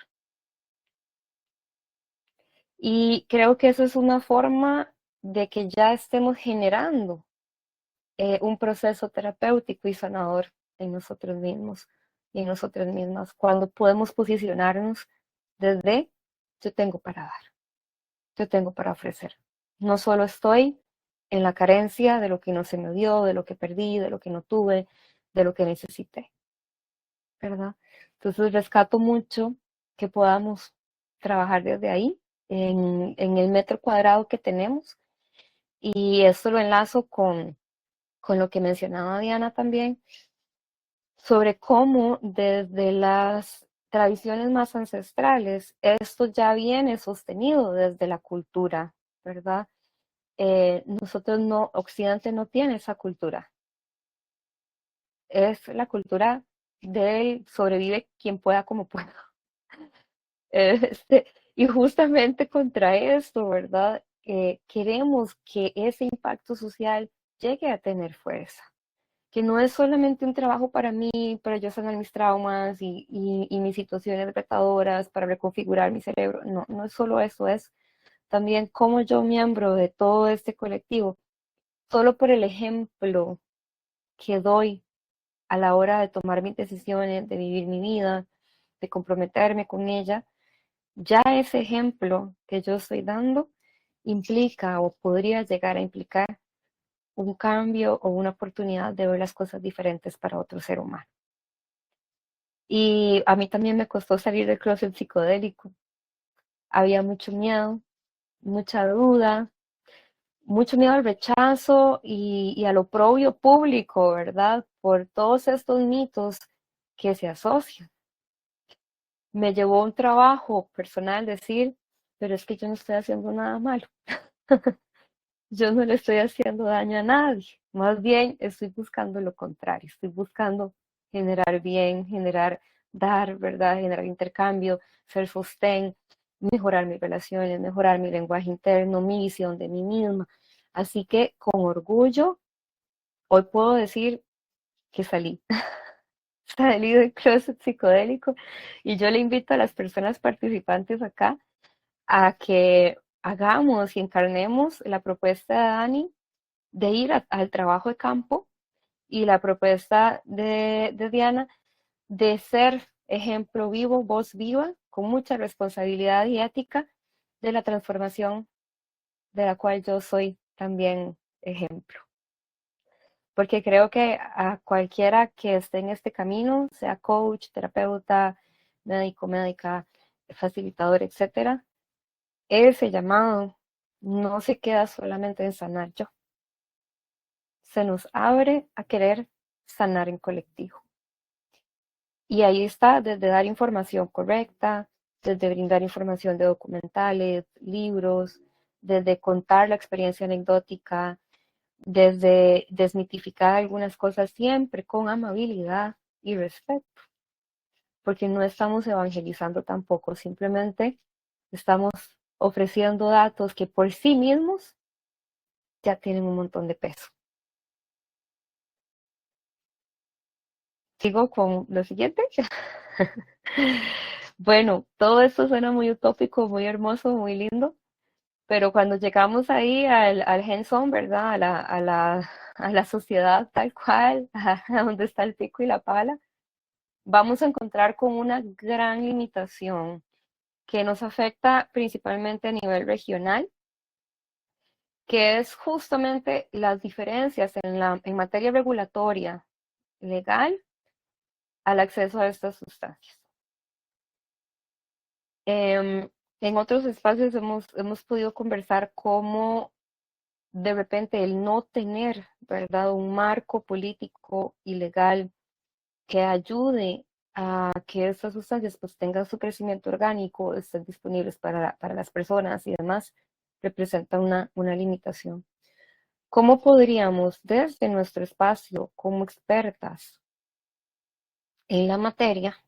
Y creo que eso es una forma de que ya estemos generando un proceso terapéutico y sanador en nosotros mismos y en nosotras mismas, cuando podemos posicionarnos desde yo tengo para dar, yo tengo para ofrecer. No solo estoy en la carencia de lo que no se me dio, de lo que perdí, de lo que no tuve, de lo que necesité, ¿verdad? Entonces rescato mucho que podamos trabajar desde ahí, en el metro cuadrado que tenemos, y esto lo enlazo con lo que mencionaba Diana también, sobre cómo desde las tradiciones más ancestrales esto ya viene sostenido desde la cultura, ¿verdad? Nosotros no, Occidente no tiene esa cultura. Es la cultura del sobrevive quien pueda como pueda. Y justamente contra esto, ¿verdad? Queremos que ese impacto social llegue a tener fuerza, que no es solamente un trabajo para mí, para yo sanar mis traumas y mis situaciones retadoras, para reconfigurar mi cerebro. No, no es solo eso, es también como yo, miembro de todo este colectivo, solo por el ejemplo que doy a la hora de tomar mis decisiones, de vivir mi vida, de comprometerme con ella, ya ese ejemplo que yo estoy dando implica o podría llegar a implicar un cambio o una oportunidad de ver las cosas diferentes para otro ser humano. Y a mí también me costó salir del closet psicodélico. Había mucho miedo, mucha duda, mucho miedo al rechazo y al oprobio público, ¿verdad? Por todos estos mitos que se asocian. Me llevó un trabajo personal decir, pero es que yo no estoy haciendo nada malo. Yo no le estoy haciendo daño a nadie. Más bien estoy buscando lo contrario. Estoy buscando generar bien, generar, dar, ¿verdad? Generar intercambio, ser sostén, mejorar mis relaciones, mejorar mi lenguaje interno, mi visión de mí misma. Así que con orgullo, hoy puedo decir que salí. Salí del closet psicodélico y yo le invito a las personas participantes acá a que hagamos y encarnemos la propuesta de Dani de ir al trabajo de campo y la propuesta de Diana de ser ejemplo vivo, voz viva, con mucha responsabilidad y ética de la transformación de la cual yo soy también ejemplo. Porque creo que a cualquiera que esté en este camino, sea coach, terapeuta, médico, médica, facilitador, etcétera, ese llamado no se queda solamente en sanar yo. Se nos abre a querer sanar en colectivo. Y ahí está, desde dar información correcta, desde brindar información de documentales, libros, desde contar la experiencia anecdótica, desde desmitificar algunas cosas siempre con amabilidad y respeto, porque no estamos evangelizando tampoco, simplemente estamos ofreciendo datos que por sí mismos ya tienen un montón de peso. Sigo con lo siguiente. Bueno, todo esto suena muy utópico, muy hermoso, muy lindo, Pero cuando llegamos ahí al hands-on, ¿verdad? A la sociedad tal cual, a donde está el pico y la pala, vamos a encontrar con una gran limitación que nos afecta principalmente a nivel regional, que es justamente las diferencias en materia regulatoria legal al acceso a estas sustancias. En otros espacios hemos podido conversar cómo de repente el no tener, ¿verdad?, un marco político y legal que ayude a que estas sustancias pues tengan su crecimiento orgánico, estén disponibles para las personas y demás, representa una limitación. ¿Cómo podríamos desde nuestro espacio como expertas en la materia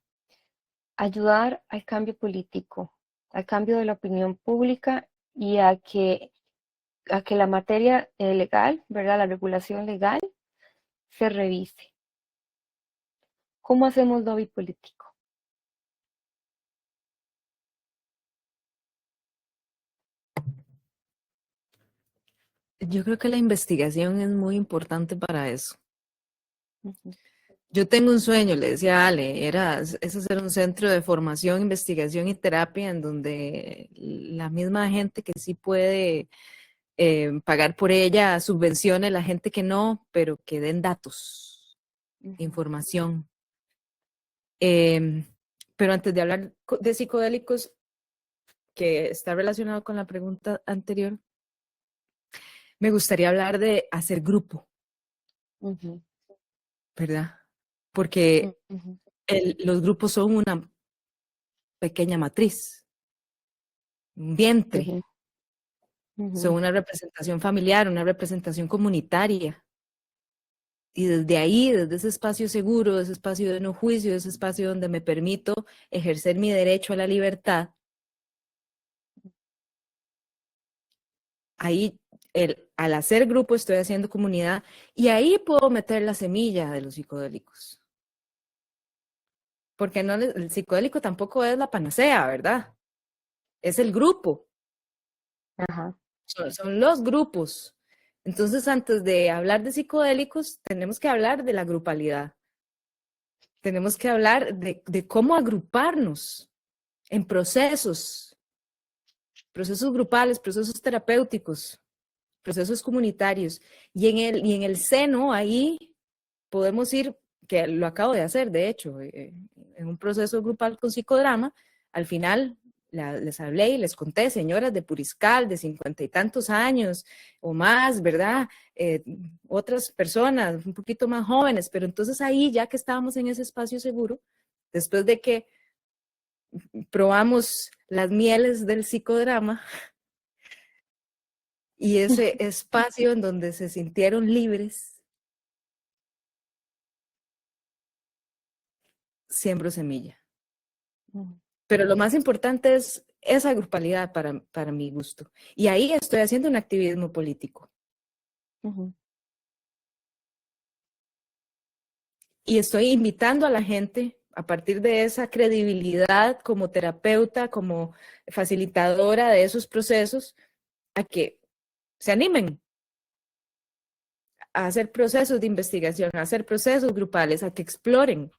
ayudar al cambio político, al cambio de la opinión pública y a que la materia legal, ¿verdad?, la regulación legal se revise? ¿Cómo hacemos lobby político? Yo creo que la investigación es muy importante para eso. Ujú. Yo tengo un sueño, le decía a Ale, es hacer un centro de formación, investigación y terapia en donde la misma gente que sí puede pagar por ella subvencione a la gente que no, pero que den datos, información. Pero antes de hablar de psicodélicos, que está relacionado con la pregunta anterior, me gustaría hablar de hacer grupo, Ujú, ¿verdad? Porque ujú, los grupos son una pequeña matriz, un vientre, ujú, son ujú, una representación familiar, una representación comunitaria. Y desde ahí, desde ese espacio seguro, ese espacio de no juicio, ese espacio donde me permito ejercer mi derecho a la libertad, ahí al hacer grupo estoy haciendo comunidad y ahí puedo meter la semilla de los psicodélicos. Porque no, el psicodélico tampoco es la panacea, ¿verdad? Es el grupo, ajá, son los grupos. Entonces, antes de hablar de psicodélicos, tenemos que hablar de la grupalidad. Tenemos que hablar de cómo agruparnos en procesos grupales, procesos terapéuticos, procesos comunitarios. Y en el seno, ahí podemos ir, que lo acabo de hacer, de hecho, en un proceso grupal con psicodrama, al final les hablé y les conté, señoras de Puriscal, de 50 y tantos años o más, ¿verdad? Otras personas un poquito más jóvenes, pero entonces ahí, ya que estábamos en ese espacio seguro, después de que probamos las mieles del psicodrama y ese espacio en donde se sintieron libres, siembro semilla. ujú, Pero lo más importante es esa grupalidad para mi gusto. Y ahí estoy haciendo un activismo político. ujú, Y estoy invitando a la gente a partir de esa credibilidad como terapeuta, como facilitadora de esos procesos, a que se animen a hacer procesos de investigación, a hacer procesos grupales, a que exploren.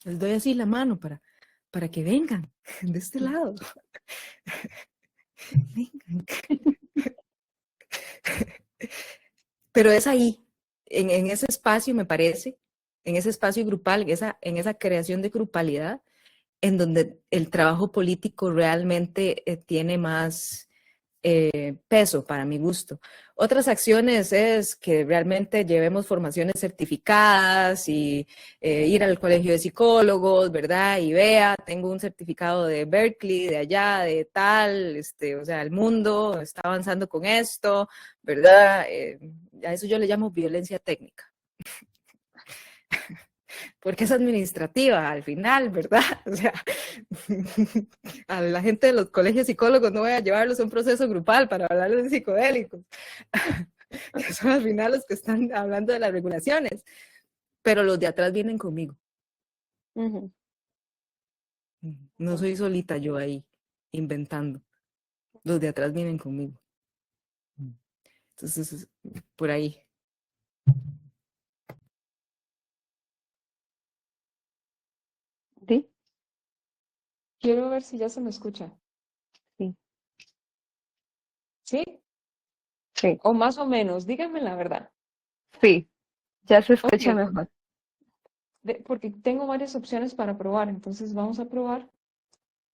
Les doy así la mano para que vengan de este lado. Vengan. Pero es ahí, en ese espacio, me parece, en ese espacio grupal, en esa creación de grupalidad, en donde el trabajo político realmente tiene más peso para mi gusto. Otras acciones es que realmente llevemos formaciones certificadas y ir al colegio de psicólogos, ¿verdad? Y vea, tengo un certificado de Berkeley, de allá, de tal, o sea, el mundo está avanzando con esto, ¿verdad? A eso yo le llamo violencia técnica. Porque es administrativa al final, ¿verdad? O sea, a la gente de los colegios psicólogos no voy a llevarlos a un proceso grupal para hablar de psicodélicos, que son al final los que están hablando de las regulaciones, pero los de atrás vienen conmigo. ujú. No soy solita yo ahí inventando. los de atrás vienen conmigo. Entonces, por ahí. ¿Sí? Quiero ver si ya se me escucha. Sí, ¿Sí? sí, O más o menos, díganme la verdad. sí, ya se escucha Ok, mejor. porque tengo varias opciones para probar, entonces vamos a probar.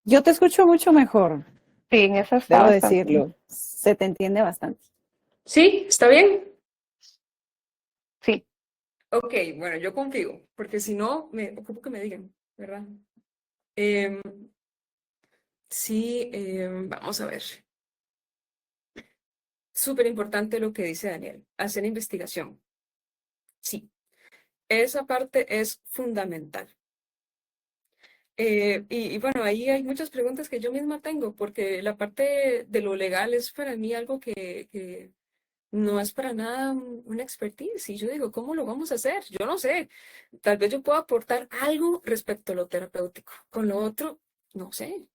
Yo te escucho mucho mejor, Sí, en esa está debo bastante bien. decirlo. Se te entiende bastante. ¿Sí? ¿Está bien? Sí, Ok, bueno, yo confío, porque si no, me ocupo que me digan, ¿verdad? Em, sí, vamos a ver. Súper importante lo que dice Daniel, hacer investigación. Sí, esa parte es fundamental. Y bueno, ahí hay muchas preguntas que yo misma tengo, porque la parte de lo legal es para mí algo que no es para nada una expertise. Y yo digo, ¿cómo lo vamos a hacer? Yo no sé. Tal vez yo pueda aportar algo respecto a lo terapéutico. Con lo otro, no sé.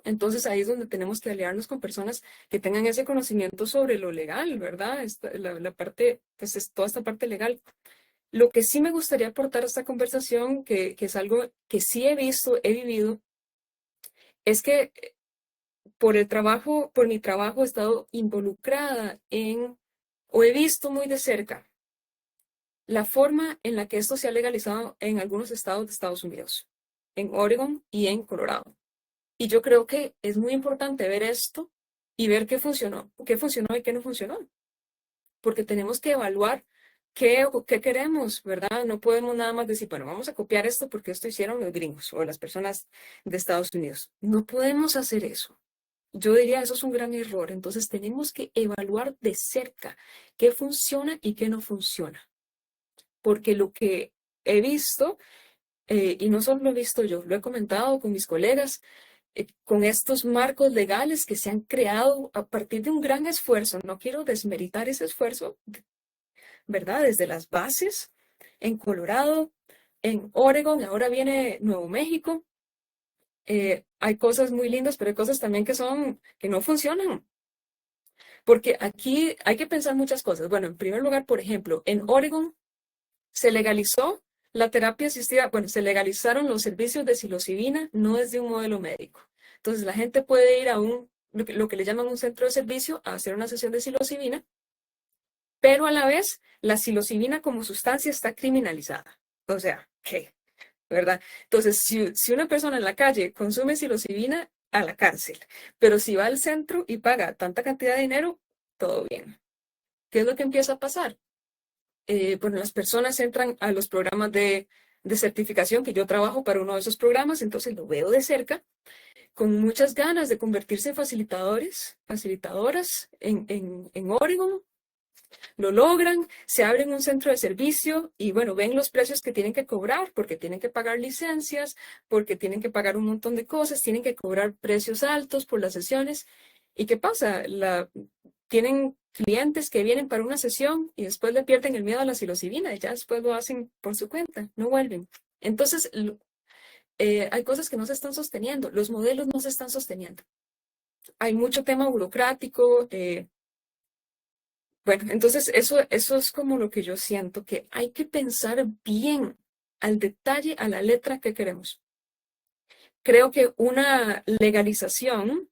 Entonces ahí es donde tenemos que aliarnos con personas que tengan ese conocimiento sobre lo legal, ¿verdad? La parte, pues es toda esta parte legal. Lo que sí me gustaría aportar a esta conversación, que es algo que sí he visto, he vivido, es que por el trabajo, por mi trabajo he estado involucrada en, o he visto muy de cerca, la forma en la que esto se ha legalizado en algunos estados de Estados Unidos, en Oregon y en Colorado. Y yo creo que es muy importante ver esto y ver qué funcionó y qué no funcionó, porque tenemos que evaluar qué queremos, ¿verdad? No podemos nada más decir, bueno, vamos a copiar esto porque esto hicieron los gringos o las personas de Estados Unidos. No podemos hacer eso. Yo diría, eso es un gran error. Entonces tenemos que evaluar de cerca qué funciona y qué no funciona. Porque lo que he visto, y no solo lo he visto yo, lo he comentado con mis colegas, con estos marcos legales que se han creado a partir de un gran esfuerzo. No quiero desmeritar ese esfuerzo, ¿verdad? Desde las bases, en Colorado, en Oregon, ahora viene Nuevo México. Hay cosas muy lindas, pero hay cosas también que no funcionan. Porque aquí hay que pensar muchas cosas. Bueno, en primer lugar, por ejemplo, en Oregon se legalizó la terapia asistida, bueno, se legalizaron los servicios de psilocibina, no desde un modelo médico. Entonces, la gente puede ir a lo que le llaman un centro de servicio a hacer una sesión de psilocibina, pero a la vez la psilocibina como sustancia está criminalizada. O sea, ¿qué? ¿Verdad? Entonces, si una persona en la calle consume psilocibina, a la cárcel, pero si va al centro y paga tanta cantidad de dinero, todo bien. ¿Qué es lo que empieza a pasar? Bueno, las personas entran a los programas de certificación, que yo trabajo para uno de esos programas, entonces lo veo de cerca, con muchas ganas de convertirse en facilitadores, facilitadoras en Oregon, lo logran, se abren un centro de servicio y bueno, ven los precios que tienen que cobrar, porque tienen que pagar licencias, porque tienen que pagar un montón de cosas, tienen que cobrar precios altos por las sesiones. ¿Y qué pasa? Tienen clientes que vienen para una sesión y después le pierden el miedo a la psilocibina y ya después lo hacen por su cuenta, no vuelven. Entonces, hay cosas que no se están sosteniendo, los modelos no se están sosteniendo. Hay mucho tema burocrático. Bueno, entonces eso es como lo que yo siento, que hay que pensar bien al detalle, a la letra que queremos. Creo que una legalización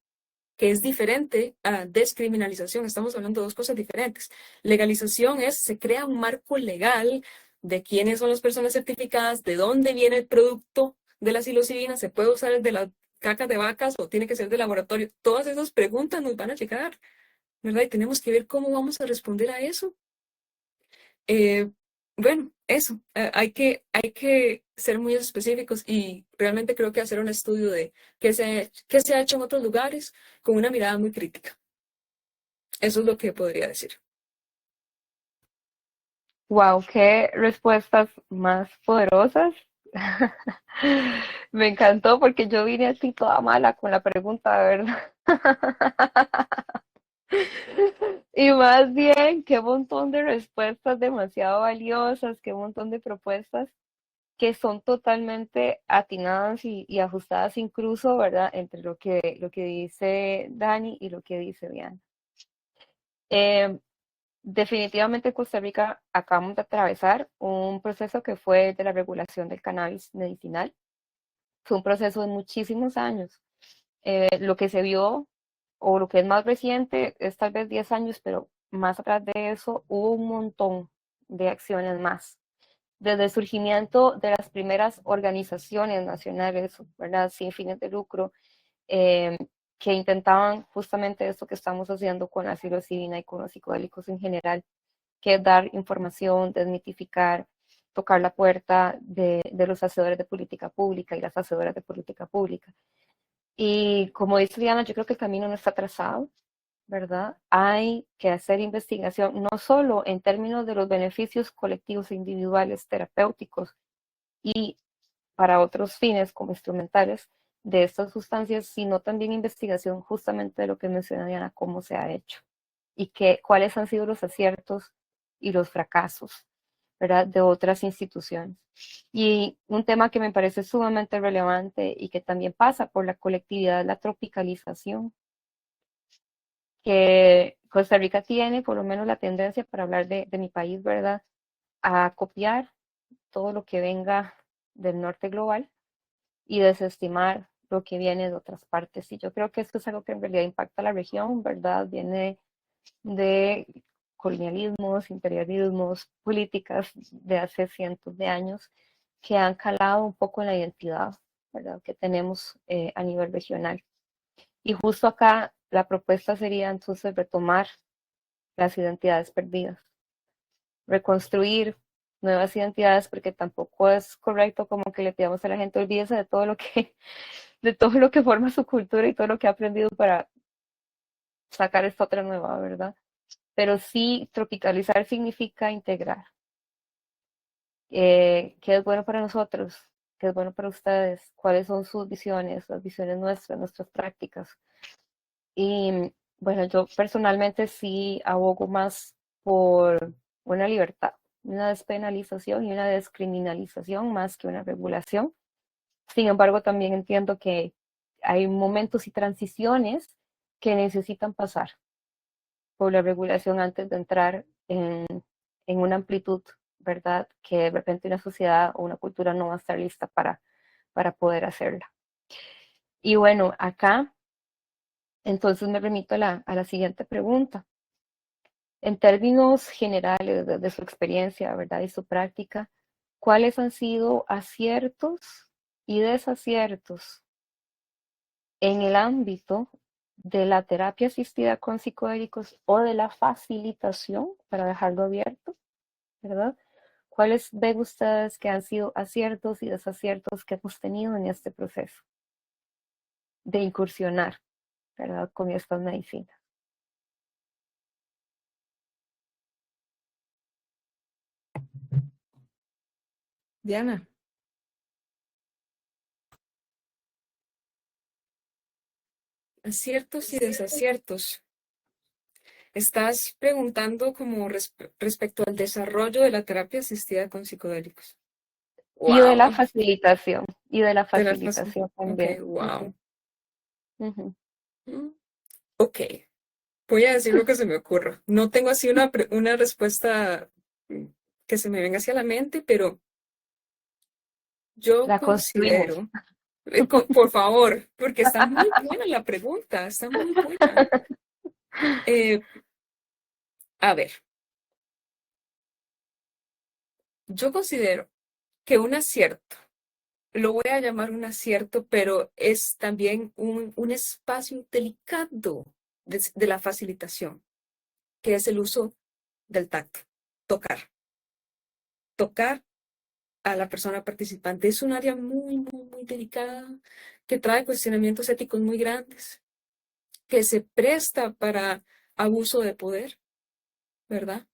que es diferente a descriminalización, estamos hablando de dos cosas diferentes. Legalización se crea un marco legal de quiénes son las personas certificadas, de dónde viene el producto de la psilocibina, se puede usar el de las cacas de vacas o tiene que ser de laboratorio. Todas esas preguntas nos van a llegar, ¿verdad? Y tenemos que ver cómo vamos a responder a eso. Bueno, eso, hay que ser muy específicos y realmente creo que hacer un estudio de qué se ha hecho en otros lugares con una mirada muy crítica. Eso es lo que podría decir. wow, qué respuestas más poderosas. Me encantó porque yo vine así toda mala con la pregunta, ¿verdad? Y más bien, qué montón de respuestas demasiado valiosas, qué montón de propuestas. que son totalmente atinadas y ajustadas incluso, ¿verdad? Entre lo que dice Dani y lo que dice Diana. Definitivamente en Costa Rica acabamos de atravesar un proceso que fue de la regulación del cannabis medicinal. Fue un proceso de muchísimos años. Lo que se vio, o lo que es más reciente, es tal vez 10 años, pero más atrás de eso hubo un montón de acciones más. Desde el surgimiento de las primeras organizaciones nacionales, ¿verdad? Sin fines de lucro, eh, que intentaban justamente esto que estamos haciendo con la psilocibina y con los psicodélicos en general, que es dar información, desmitificar, tocar la puerta de los hacedores de política pública y las hacedoras de política pública. Y como dice Diana, yo creo que el camino no está trazado, ¿verdad? Hay que hacer investigación, no solo en términos de los beneficios colectivos e individuales terapéuticos y para otros fines como instrumentales de estas sustancias, sino también investigación justamente de lo que menciona Diana, cómo se ha hecho y cuáles han sido los aciertos y los fracasos, ¿verdad? De otras instituciones. Y un tema que me parece sumamente relevante y que también pasa por la colectividad es la tropicalización, que Costa Rica tiene, por lo menos la tendencia, para hablar de mi país, ¿verdad?, a copiar todo lo que venga del norte global y desestimar lo que viene de otras partes. Y yo creo que esto es algo que en realidad impacta a la región, ¿verdad? Viene de colonialismos, imperialismos, políticas de hace cientos de años que han calado un poco en la identidad, ¿verdad?, que tenemos a nivel regional. Y justo acá la propuesta sería entonces retomar las identidades perdidas, reconstruir nuevas identidades, porque tampoco es correcto como que le pidamos a la gente olvídese de todo lo que, de todo lo que forma su cultura y todo lo que ha aprendido para sacar esta otra nueva, ¿verdad? Pero sí, tropicalizar significa integrar. ¿Qué es bueno para nosotros? ¿Qué es bueno para ustedes? ¿Cuáles son sus visiones, las visiones nuestras, nuestras prácticas? Y bueno, yo personalmente sí abogo más por una libertad, una despenalización y una descriminalización más que una regulación. Sin embargo, también entiendo que hay momentos y transiciones que necesitan pasar por la regulación antes de entrar en una amplitud, ¿verdad? Que de repente una sociedad o una cultura no va a estar lista para poder hacerla. Y bueno, acá entonces me remito a la siguiente pregunta. En términos generales, desde su experiencia, ¿verdad?, y su práctica, ¿cuáles han sido aciertos y desaciertos en el ámbito de la terapia asistida con psicodélicos o de la facilitación, para dejarlo abierto, ¿verdad? ¿Cuáles ven ustedes que han sido aciertos y desaciertos que hemos tenido en este proceso de incursionar, ¿verdad?, con estas medicinas? Diana. Aciertos y desaciertos. Estás preguntando como respecto al desarrollo de la terapia asistida con psicodélicos. Y de la Wow. facilitación, y de la De la facilitación Ok, también. wow. Ujú. Ok, voy a decir lo que se me ocurra. No tengo así una respuesta que se me venga hacia la mente, pero yo La construimos. considero, por favor, porque está muy buena la pregunta, está muy buena. A ver, yo considero que un acierto, lo voy a llamar un acierto, pero es también un espacio delicado de la facilitación, que es el uso del tacto, tocar. Tocar a la persona participante es un área muy, muy, muy delicada, que trae cuestionamientos éticos muy grandes, que se presta para abuso de poder, ¿verdad?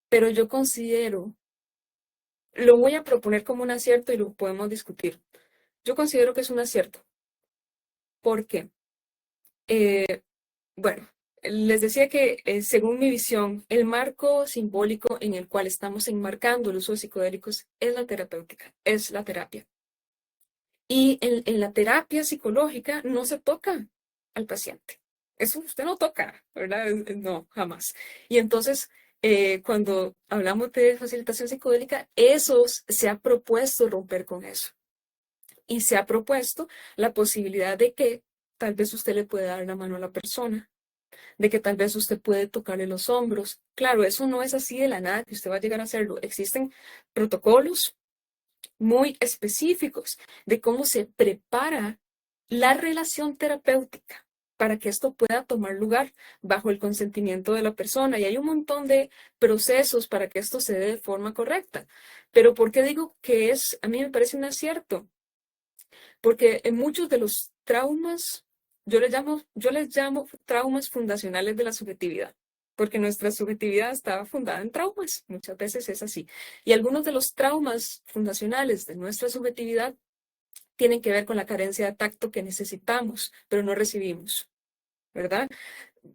Pero yo considero, lo voy a proponer como un acierto y lo podemos discutir. Yo considero que es un acierto. ¿Por qué? Bueno, les decía que según mi visión, el marco simbólico en el cual estamos enmarcando el uso de psicodélicos es la terapéutica, es la terapia. Y en la terapia psicológica no se toca al paciente. Eso usted no toca, ¿verdad? No, jamás. Y entonces, cuando hablamos de facilitación psicodélica, se ha propuesto romper con eso. Y se ha propuesto la posibilidad de que tal vez usted le puede dar la mano a la persona, de que tal vez usted puede tocarle los hombros. Claro, eso no es así de la nada que usted va a llegar a hacerlo. Existen protocolos muy específicos de cómo se prepara la relación terapéutica para que esto pueda tomar lugar bajo el consentimiento de la persona. Y hay un montón de procesos para que esto se dé de forma correcta. Pero ¿por qué digo que a mí me parece un acierto? Porque en muchos de los traumas, yo les llamo traumas fundacionales de la subjetividad, porque nuestra subjetividad estaba fundada en traumas, muchas veces es así. Y algunos de los traumas fundacionales de nuestra subjetividad tienen que ver con la carencia de tacto que necesitamos, pero no recibimos, ¿verdad?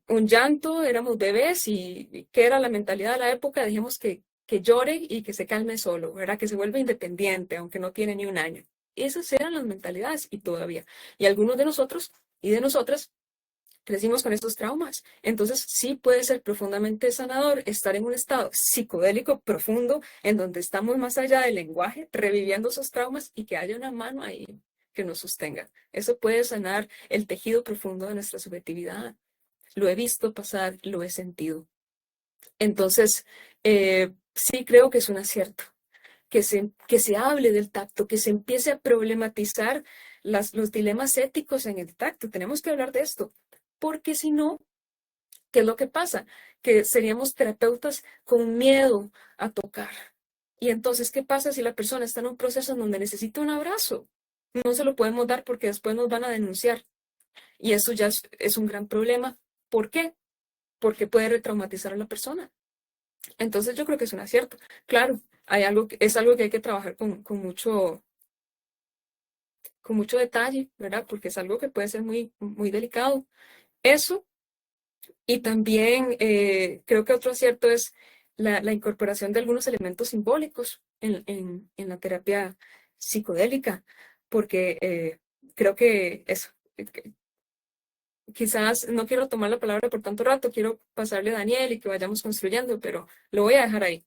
Un llanto, éramos bebés y ¿qué era la mentalidad de la época? Dejemos que llore y que se calme solo, ¿verdad? Que se vuelva independiente, aunque no tiene ni un año. Esas eran las mentalidades y todavía. Y algunos de nosotros y de nosotras crecimos con estos traumas. Entonces sí puede ser profundamente sanador estar en un estado psicodélico profundo en donde estamos más allá del lenguaje, reviviendo esos traumas y que haya una mano ahí que nos sostenga. Eso puede sanar el tejido profundo de nuestra subjetividad. Lo he visto pasar, lo he sentido. Entonces, sí creo que es un acierto. Que se hable del tacto, que se empiece a problematizar los dilemas éticos en el tacto. Tenemos que hablar de esto, porque si no, ¿qué es lo que pasa? Que seríamos terapeutas con miedo a tocar. Y entonces, ¿qué pasa si la persona está en un proceso en donde necesita un abrazo? No se lo podemos dar porque después nos van a denunciar. Y eso ya es un gran problema. ¿Por qué? Porque puede retraumatizar a la persona. Entonces yo creo que es un acierto. Claro, es algo que hay que trabajar con mucho detalle, ¿verdad? Porque es algo que puede ser muy, muy delicado. Eso, y también creo que otro acierto es la incorporación de algunos elementos simbólicos en la terapia psicodélica, porque creo que eso, quizás no quiero tomar la palabra por tanto rato, quiero pasarle a Daniel y que vayamos construyendo, pero lo voy a dejar ahí.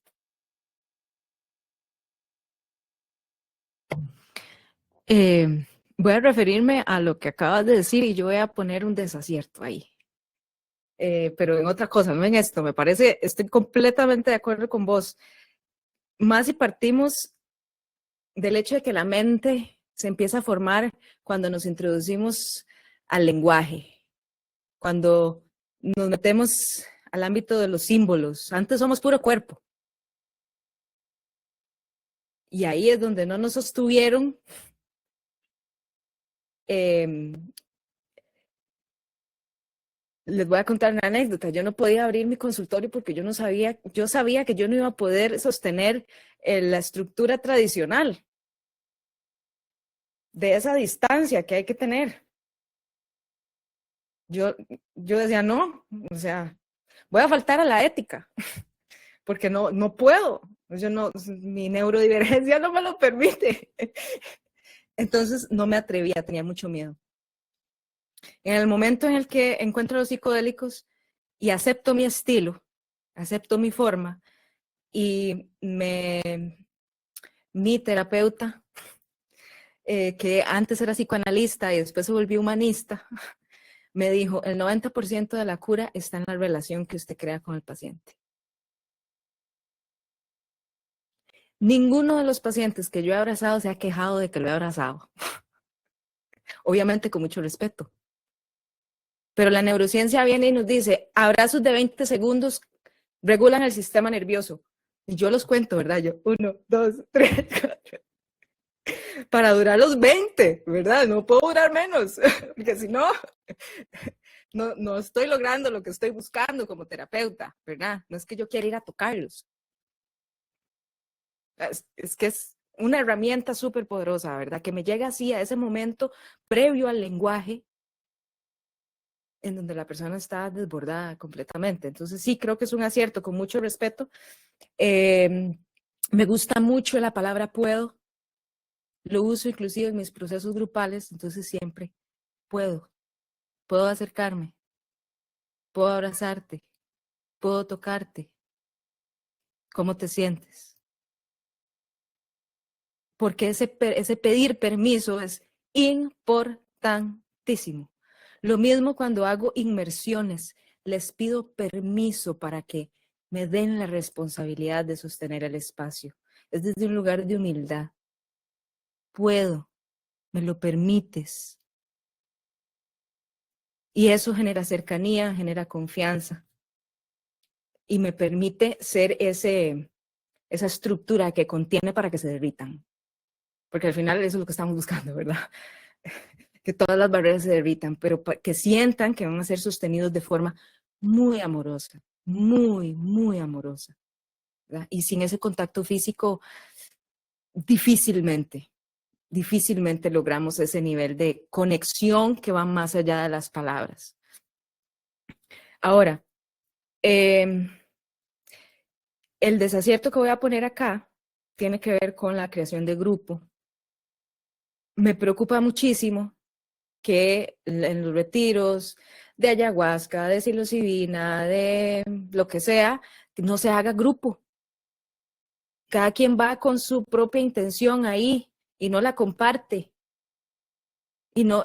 Voy a referirme a lo que acabas de decir y yo voy a poner un desacierto ahí. Pero en otra cosa, no en esto. Me parece, estoy completamente de acuerdo con vos. Más si partimos del hecho de que la mente se empieza a formar cuando nos introducimos al lenguaje, cuando nos metemos al ámbito de los símbolos. Antes somos puro cuerpo. Y ahí es donde no nos sostuvieron les voy a contar una anécdota. Yo no podía abrir mi consultorio porque yo sabía que yo no iba a poder sostener la estructura tradicional de esa distancia que hay que tener. Yo decía, no, o sea, voy a faltar a la ética porque no puedo. Mi neurodivergencia no me lo permite. Entonces no me atrevía, tenía mucho miedo. En el momento en el que encuentro los psicodélicos y acepto mi estilo, acepto mi forma y mi terapeuta, que antes era psicoanalista y después se volvió humanista, me dijo, el 90% de la cura está en la relación que usted crea con el paciente. Ninguno de los pacientes que yo he abrazado se ha quejado de que lo he abrazado. Obviamente con mucho respeto. Pero la neurociencia viene y nos dice, abrazos de 20 segundos regulan el sistema nervioso. Y yo los cuento, ¿verdad? Yo, 1, 2, 3, 4. Para durar los 20, ¿verdad? No puedo durar menos, porque si no, no estoy logrando lo que estoy buscando como terapeuta, ¿verdad? No es que yo quiera ir a tocarlos. Es que es una herramienta súper poderosa, ¿verdad? Que me llega así a ese momento previo al lenguaje, en donde la persona está desbordada completamente. Entonces sí, creo que es un acierto, con mucho respeto. Me gusta mucho la palabra puedo, lo uso inclusive en mis procesos grupales, entonces siempre puedo acercarme, puedo abrazarte, puedo tocarte. ¿Cómo te sientes? Porque ese pedir permiso es importantísimo. Lo mismo cuando hago inmersiones, les pido permiso para que me den la responsabilidad de sostener el espacio. Es desde un lugar de humildad. Puedo, me lo permites. Y eso genera cercanía, genera confianza. Y me permite ser esa estructura que contiene para que se derritan. Porque al final eso es lo que estamos buscando, ¿verdad? Que todas las barreras se derritan, pero que sientan que van a ser sostenidos de forma muy amorosa, muy, muy amorosa, ¿verdad? Y sin ese contacto físico, difícilmente logramos ese nivel de conexión que va más allá de las palabras. Ahora, el desacierto que voy a poner acá tiene que ver con la creación de grupo. Me preocupa muchísimo que en los retiros de ayahuasca, de psilocibina, de lo que sea, no se haga grupo. Cada quien va con su propia intención ahí y no la comparte y no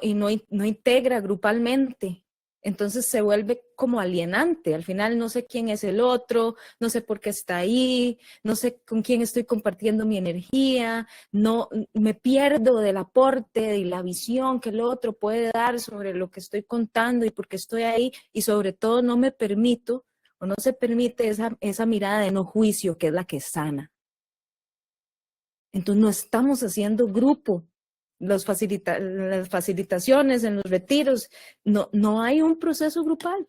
integra grupalmente. Entonces se vuelve como alienante. Al final no sé quién es el otro, no sé por qué está ahí, no sé con quién estoy compartiendo mi energía, no me pierdo del aporte y la visión que el otro puede dar sobre lo que estoy contando y por qué estoy ahí, y sobre todo no me permito o no se permite esa mirada de no juicio que es la que sana. Entonces no estamos haciendo grupo. Las facilitaciones en los retiros, no hay un proceso grupal.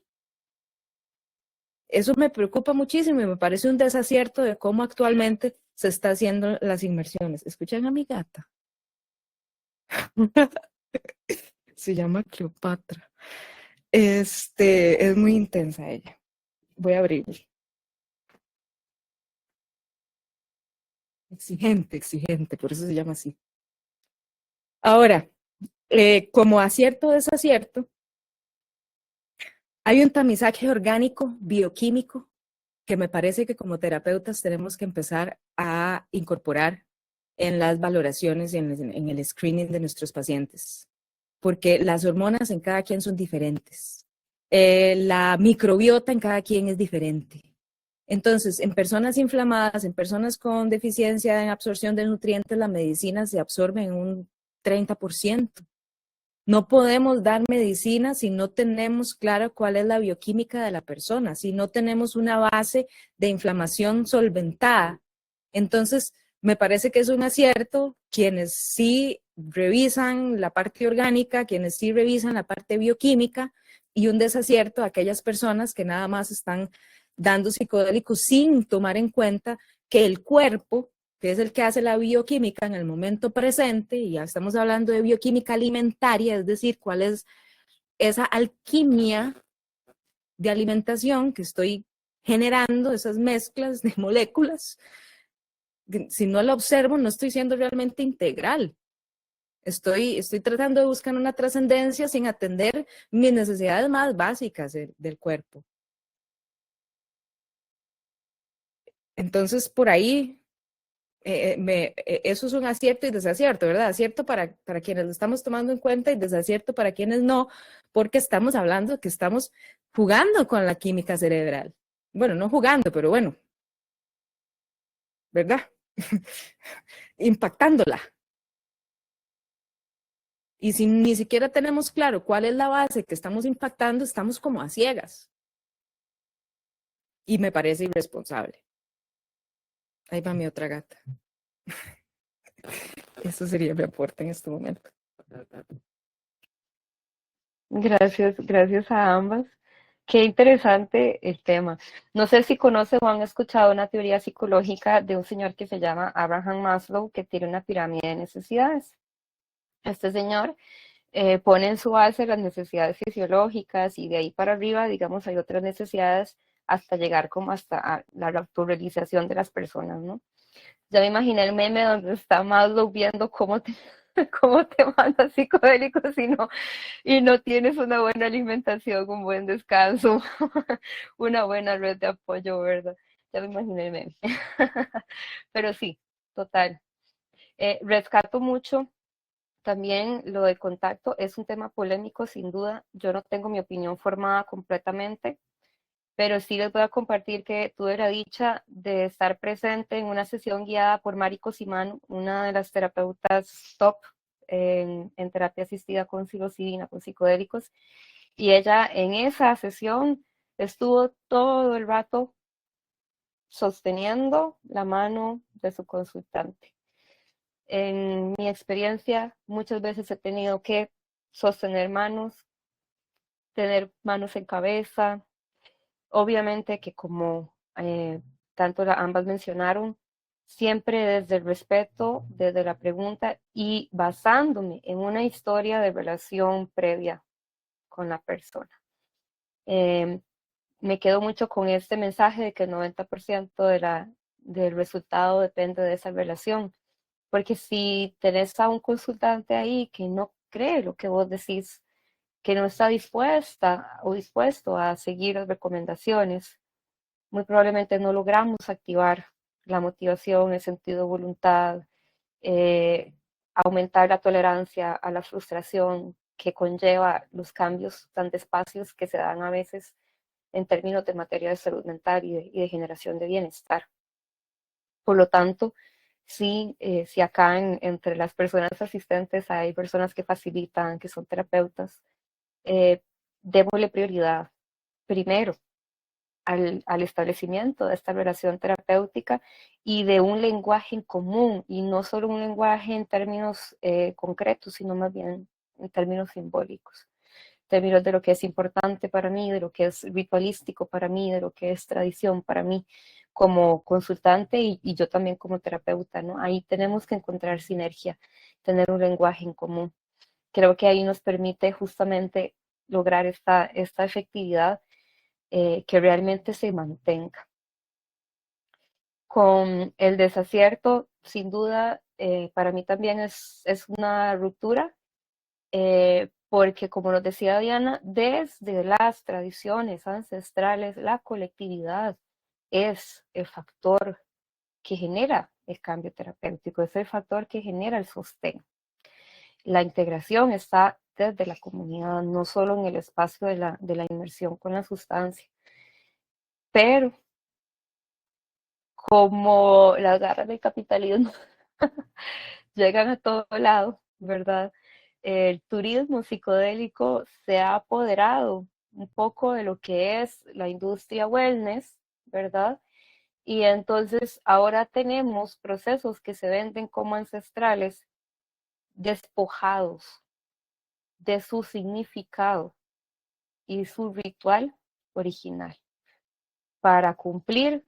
Eso me preocupa muchísimo y me parece un desacierto de cómo actualmente se está haciendo las inmersiones. ¿Escuchan a mi gata? Se llama Cleopatra. Es muy intensa ella. Voy a abrirle. Exigente, por eso se llama así. Ahora, como acierto o desacierto, hay un tamizaje orgánico, bioquímico, que me parece que como terapeutas tenemos que empezar a incorporar en las valoraciones y en el screening de nuestros pacientes, porque las hormonas en cada quien son diferentes. La microbiota en cada quien es diferente. Entonces, en personas inflamadas, en personas con deficiencia en absorción de nutrientes, la medicina se absorbe en un 30%. No podemos dar medicina si no tenemos claro cuál es la bioquímica de la persona, si no tenemos una base de inflamación solventada. Entonces, me parece que es un acierto quienes sí revisan la parte orgánica, quienes sí revisan la parte bioquímica, y un desacierto a aquellas personas que nada más están dando psicodélicos sin tomar en cuenta que el cuerpo, que es el que hace la bioquímica en el momento presente, y ya estamos hablando de bioquímica alimentaria, es decir, cuál es esa alquimia de alimentación que estoy generando, esas mezclas de moléculas. Si no la observo, no estoy siendo realmente integral. Estoy tratando de buscar una trascendencia sin atender mis necesidades más básicas del cuerpo. Entonces, por ahí, eso es un acierto y desacierto, ¿verdad? Acierto para quienes lo estamos tomando en cuenta y desacierto para quienes no, porque estamos hablando que estamos jugando con la química cerebral. Bueno, no jugando, pero bueno, ¿verdad? Impactándola. Y si ni siquiera tenemos claro cuál es la base que estamos impactando, estamos como a ciegas. Y me parece irresponsable. Ahí va mi otra gata. Eso sería mi aporte en este momento. Gracias a ambas. Qué interesante el tema. No sé si conocen o han escuchado una teoría psicológica de un señor que se llama Abraham Maslow, que tiene una pirámide de necesidades. Este señor pone en su base las necesidades fisiológicas y de ahí para arriba, digamos, hay otras necesidades hasta llegar como hasta a la autorrealización de las personas, ¿no? Ya me imaginé el meme donde está Maslow viendo cómo te, cómo te mandas psicodélicos y no tienes una buena alimentación, un buen descanso, una buena red de apoyo, ¿verdad? Ya me imaginé el meme. Pero sí, total. Rescato mucho también lo del contacto, es un tema polémico sin duda. Yo no tengo mi opinión formada completamente, pero sí les voy a compartir que tuve la dicha de estar presente en una sesión guiada por Mari Cossimano, una de las terapeutas top en terapia asistida con psilocibina, con psicodélicos, y ella en esa sesión estuvo todo el rato sosteniendo la mano de su consultante. En mi experiencia, muchas veces he tenido que sostener manos, tener manos en cabeza. Obviamente que como tanto ambas mencionaron, siempre desde el respeto, desde la pregunta y basándome en una historia de relación previa con la persona. Me quedo mucho con este mensaje de que el 90% del resultado depende de esa relación. Porque si tenés a un consultante ahí que no cree lo que vos decís, que no está dispuesta o dispuesto a seguir las recomendaciones, muy probablemente no logramos activar la motivación, el sentido de voluntad, aumentar la tolerancia a la frustración que conlleva los cambios tan despacios que se dan a veces en términos de materia de salud mental y de generación de bienestar. Por lo tanto, sí, si acá entre las personas asistentes hay personas que facilitan, que son terapeutas, démosle prioridad primero al establecimiento de esta relación terapéutica y de un lenguaje en común, y no solo un lenguaje en términos concretos, sino más bien en términos simbólicos, en términos de lo que es importante para mí, de lo que es ritualístico para mí, de lo que es tradición para mí como consultante y yo también como terapeuta, ¿no? Ahí tenemos que encontrar sinergia, tener un lenguaje en común. Creo que ahí nos permite justamente lograr esta efectividad que realmente se mantenga. Con el desacierto, sin duda, para mí también es una ruptura, porque como nos decía Diana, desde las tradiciones ancestrales, la colectividad es el factor que genera el cambio terapéutico, es el factor que genera el sostén. La integración está desde la comunidad, no solo en el espacio de la inmersión con la sustancia. Pero como las garras del capitalismo llegan a todo lado, ¿verdad? El turismo psicodélico se ha apoderado un poco de lo que es la industria wellness, ¿verdad? Y entonces ahora tenemos procesos que se venden como ancestrales despojados de su significado y su ritual original para cumplir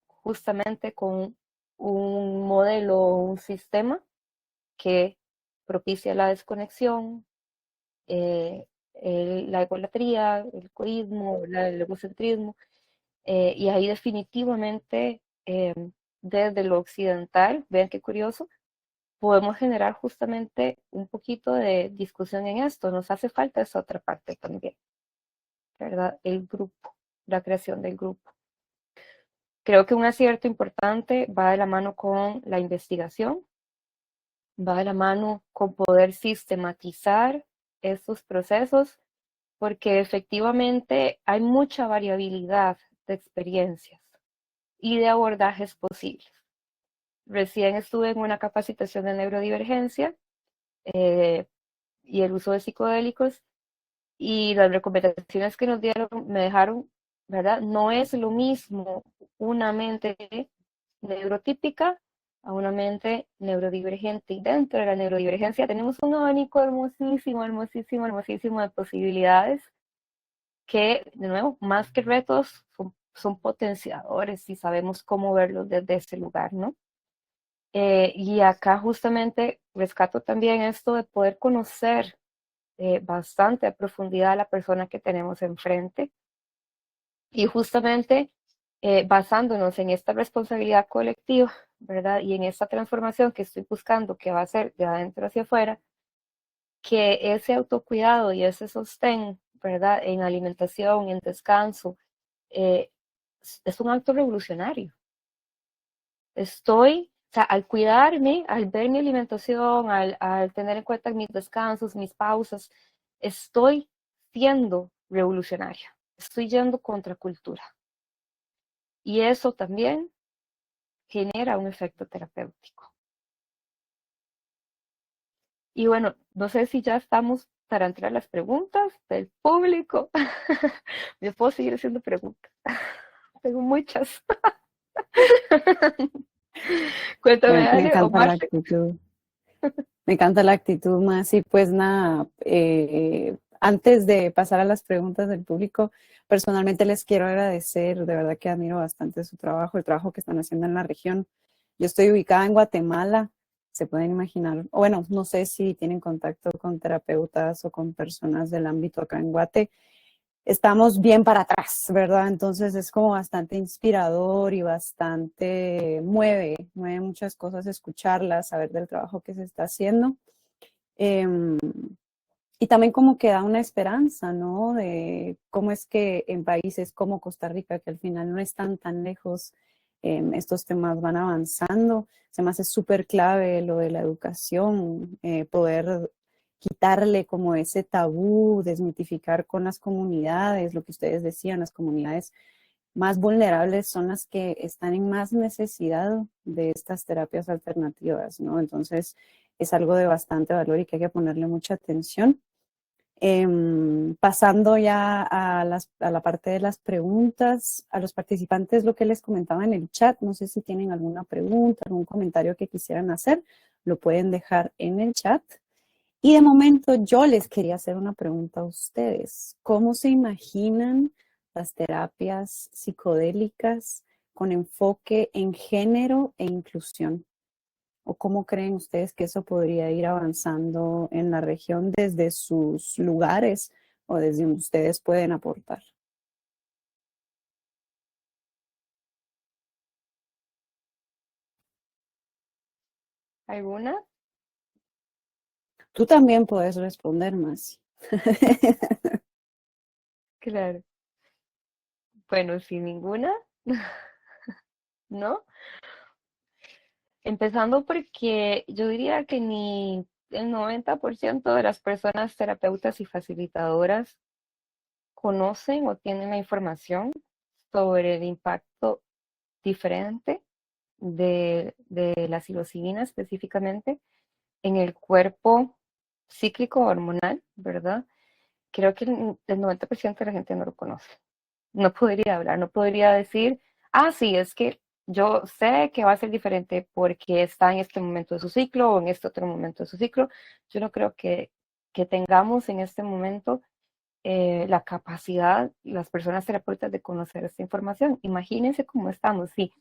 justamente con un modelo, un sistema que propicia la desconexión, la egolatría, el egoísmo, el egocentrismo, y ahí definitivamente desde lo occidental, vean qué curioso, podemos generar justamente un poquito de discusión en esto. Nos hace falta esa otra parte también, ¿verdad? El grupo, la creación del grupo. Creo que un acierto importante va de la mano con la investigación, va de la mano con poder sistematizar estos procesos, porque efectivamente hay mucha variabilidad de experiencias y de abordajes posibles. Recién estuve en una capacitación de neurodivergencia y el uso de psicodélicos, y las recomendaciones que nos dieron me dejaron, ¿verdad? No es lo mismo una mente neurotípica a una mente neurodivergente. Y dentro de la neurodivergencia tenemos un abanico hermosísimo, hermosísimo, hermosísimo de posibilidades que, de nuevo, más que retos, son potenciadores si sabemos cómo verlos desde ese lugar, ¿no? Y acá justamente rescato también esto de poder conocer bastante a profundidad a la persona que tenemos enfrente. Y justamente basándonos en esta responsabilidad colectiva, ¿verdad? Y en esta transformación que estoy buscando, que va a ser de adentro hacia afuera, que ese autocuidado y ese sostén, ¿verdad? En alimentación, en descanso, eh, es un acto revolucionario. Estoy, o sea, al cuidarme, al ver mi alimentación, al tener en cuenta mis descansos, mis pausas, estoy siendo revolucionaria. Estoy yendo contra cultura. Y eso también genera un efecto terapéutico. Y bueno, no sé si ya estamos para entrar a las preguntas del público. Yo puedo seguir haciendo preguntas. Tengo muchas. Cuéntame, Me Ale, o encanta la Marce. actitud. Me encanta la actitud más. Y pues nada, antes de pasar a las preguntas del público, personalmente les quiero agradecer, de verdad que admiro bastante su trabajo, el trabajo que están haciendo en la región. Yo estoy ubicada en Guatemala, se pueden imaginar, o bueno, no sé si tienen contacto con terapeutas o con personas del ámbito acá en Guate. Estamos bien para atrás, ¿verdad? Entonces es como bastante inspirador y bastante mueve muchas cosas escucharlas, saber del trabajo que se está haciendo. Em, y también como que da una esperanza, ¿no? De cómo es que en países como Costa Rica, que al final no están tan lejos, estos temas van avanzando. Se me hace súper clave lo de la educación, poder quitarle como ese tabú, desmitificar con las comunidades, lo que ustedes decían, las comunidades más vulnerables son las que están en más necesidad de estas terapias alternativas, ¿no? Entonces es algo de bastante valor y que hay que ponerle mucha atención. Pasando ya a la parte de las preguntas, a los participantes lo que les comentaba en el chat, no sé si tienen alguna pregunta, algún comentario que quisieran hacer, lo pueden dejar en el chat. Y de momento yo les quería hacer una pregunta a ustedes. ¿Cómo se imaginan las terapias psicodélicas con enfoque en género e inclusión? ¿O cómo creen ustedes que eso podría ir avanzando en la región desde sus lugares o desde donde ustedes pueden aportar? ¿Alguna? Tú también puedes responder, Masi. Claro. Bueno, sin ninguna, ¿no? Empezando porque yo diría que ni el 90% de las personas terapeutas y facilitadoras conocen o tienen la información sobre el impacto diferente de la psilocibina específicamente en el cuerpo cíclico hormonal, ¿verdad? Creo que el 90% de la gente no lo conoce. No podría hablar, no podría decir, ah, sí, es que yo sé que va a ser diferente porque está en este momento de su ciclo o en este otro momento de su ciclo. Yo no creo que tengamos en este momento la capacidad, las personas terapeutas, de conocer esta información. Imagínense cómo estamos, sí.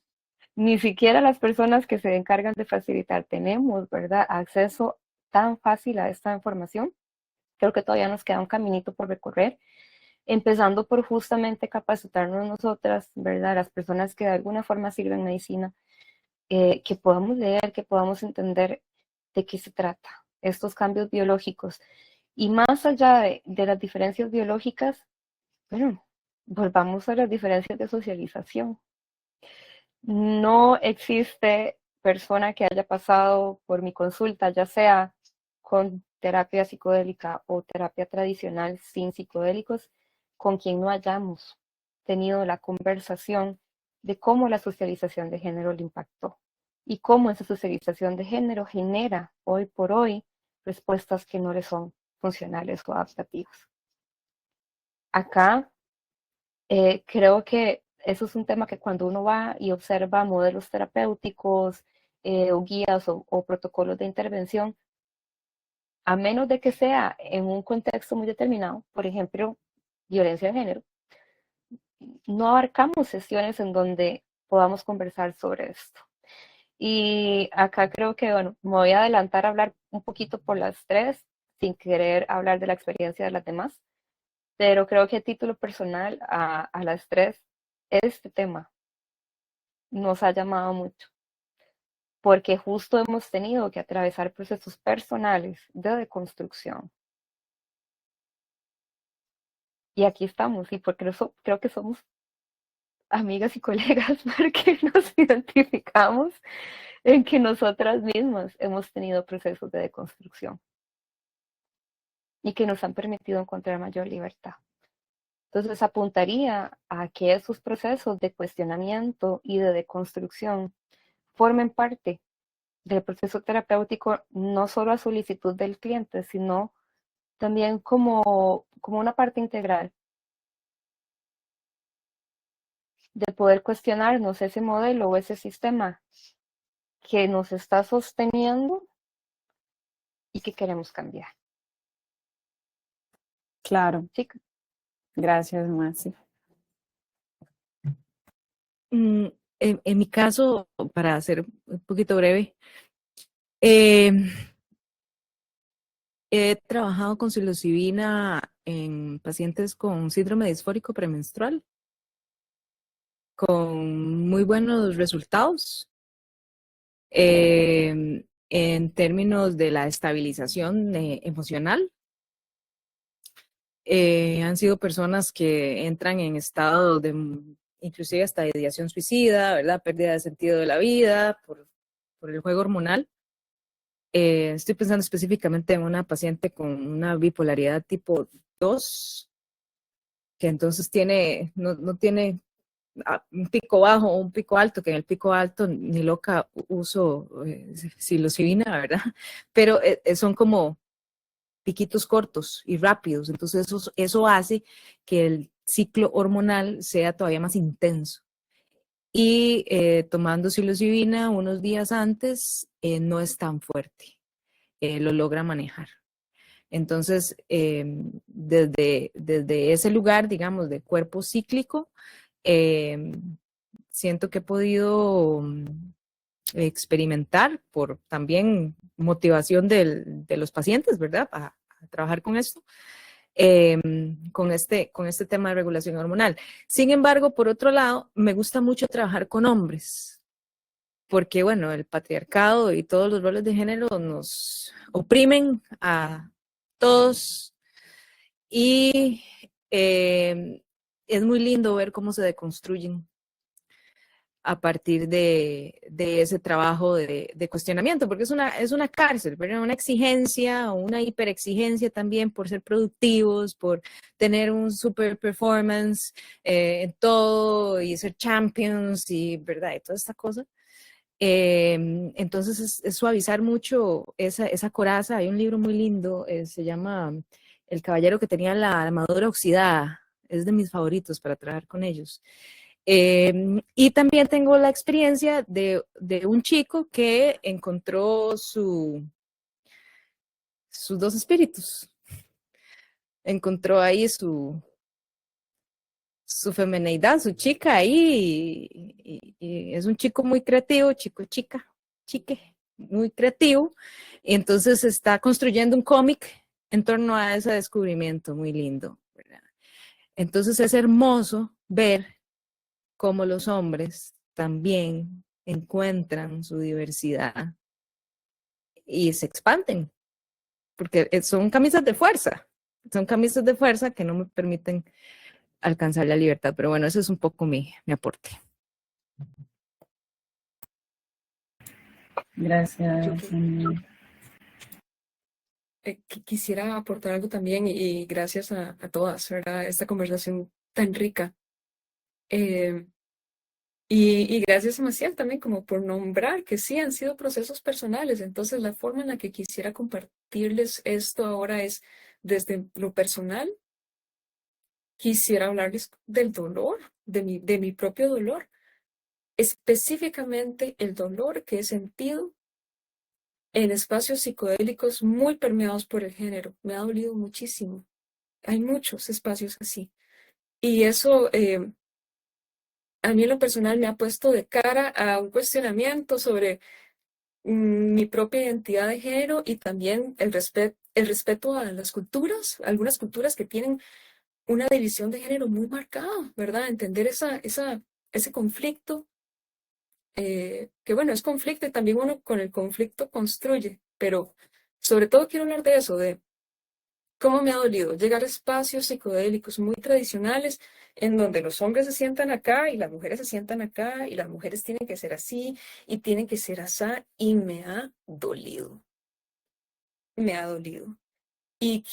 Ni siquiera las personas que se encargan de facilitar tenemos, ¿verdad?, acceso tan fácil a esta información. Creo que todavía nos queda un caminito por recorrer, empezando por justamente capacitarnos nosotras, ¿verdad?, las personas que de alguna forma sirven medicina, que podamos leer, que podamos entender de qué se trata, estos cambios biológicos. Y más allá de las diferencias biológicas, bueno, volvamos a las diferencias de socialización. No existe persona que haya pasado por mi consulta, ya sea con terapia psicodélica o terapia tradicional sin psicodélicos, con quien no hayamos tenido la conversación de cómo la socialización de género le impactó y cómo esa socialización de género genera hoy por hoy respuestas que no le son funcionales o adaptativas. Acá creo que eso es un tema que cuando uno va y observa modelos terapéuticos o guías o protocolos de intervención, a menos de que sea en un contexto muy determinado, por ejemplo, violencia de género, no abarcamos sesiones en donde podamos conversar sobre esto. Y acá creo que, bueno, me voy a adelantar a hablar un poquito por las tres. sin querer hablar de la experiencia de las demás, pero creo que a título personal a las tres, este tema nos ha llamado mucho, porque justo hemos tenido que atravesar procesos personales de deconstrucción. Y aquí estamos, y porque creo que somos amigas y colegas, porque nos identificamos en que nosotras mismas hemos tenido procesos de deconstrucción y que nos han permitido encontrar mayor libertad. Entonces apuntaría a que esos procesos de cuestionamiento y de deconstrucción formen parte del proceso terapéutico, no solo a solicitud del cliente, sino también como una parte integral de poder cuestionarnos ese modelo o ese sistema que nos está sosteniendo y que queremos cambiar. Claro, Chica. gracias, Masi. En mi caso, para ser un poquito breve, he trabajado con psilocibina en pacientes con síndrome disfórico premenstrual, con muy buenos resultados en términos de la estabilización emocional. Han sido personas que entran en estado de, inclusive hasta de ideación suicida, ¿verdad? Pérdida de sentido de la vida por el juego hormonal. Estoy pensando específicamente en una paciente con una bipolaridad tipo 2, que entonces no tiene un pico bajo o un pico alto, que en el pico alto ni loca uso psilocibina, ¿verdad? Pero son como piquitos cortos y rápidos, entonces eso hace que el ciclo hormonal sea todavía más intenso. Y tomando psilocibina unos días antes no es tan fuerte, lo logra manejar. Entonces, desde ese lugar, digamos, de cuerpo cíclico, siento que he podido experimentar por también motivación de los pacientes, ¿verdad? A trabajar con esto, con este tema de regulación hormonal. Sin embargo, por otro lado, me gusta mucho trabajar con hombres, porque, bueno, el patriarcado y todos los roles de género nos oprimen a todos y es muy lindo ver cómo se deconstruyen a partir de ese trabajo de cuestionamiento, porque es una cárcel, ¿verdad? Una exigencia o una hiperexigencia también por ser productivos, por tener un super performance en todo y ser champions y, ¿verdad? Y toda esta cosa. Entonces es suavizar mucho esa coraza. Hay un libro muy lindo, se llama El caballero que tenía la armadura oxidada. Es de mis favoritos para trabajar con ellos. Y también tengo la experiencia de un chico que encontró sus dos espíritus. Encontró ahí su femineidad, su chica ahí, y es un chico muy creativo, chique, muy creativo, y entonces está construyendo un cómic en torno a ese descubrimiento muy lindo, ¿verdad? Entonces es hermoso ver cómo los hombres también encuentran su diversidad y se expanden, porque son camisas de fuerza que no me permiten alcanzar la libertad, pero bueno, ese es un poco mi aporte. Gracias. Quisiera aportar algo también y gracias a todas, ¿verdad? Esta conversación tan rica. Y gracias a Maciel también como por nombrar que sí han sido procesos personales. Entonces la forma en la que quisiera compartirles esto ahora es desde lo personal. Quisiera hablarles del dolor, de mi propio dolor, específicamente el dolor que he sentido en espacios psicodélicos muy permeados por el género. Me ha dolido muchísimo. Hay muchos espacios así. Y eso a mí en lo personal me ha puesto de cara a un cuestionamiento sobre mi propia identidad de género y también el el respeto a las culturas, algunas culturas que tienen una división de género muy marcada, ¿verdad? Entender ese conflicto, que bueno, es conflicto y también uno con el conflicto construye, pero sobre todo quiero hablar de eso, de cómo me ha dolido llegar a espacios psicodélicos muy tradicionales en donde los hombres se sientan acá y las mujeres se sientan acá y las mujeres tienen que ser así y tienen que ser asá y me ha dolido. Me ha dolido. Y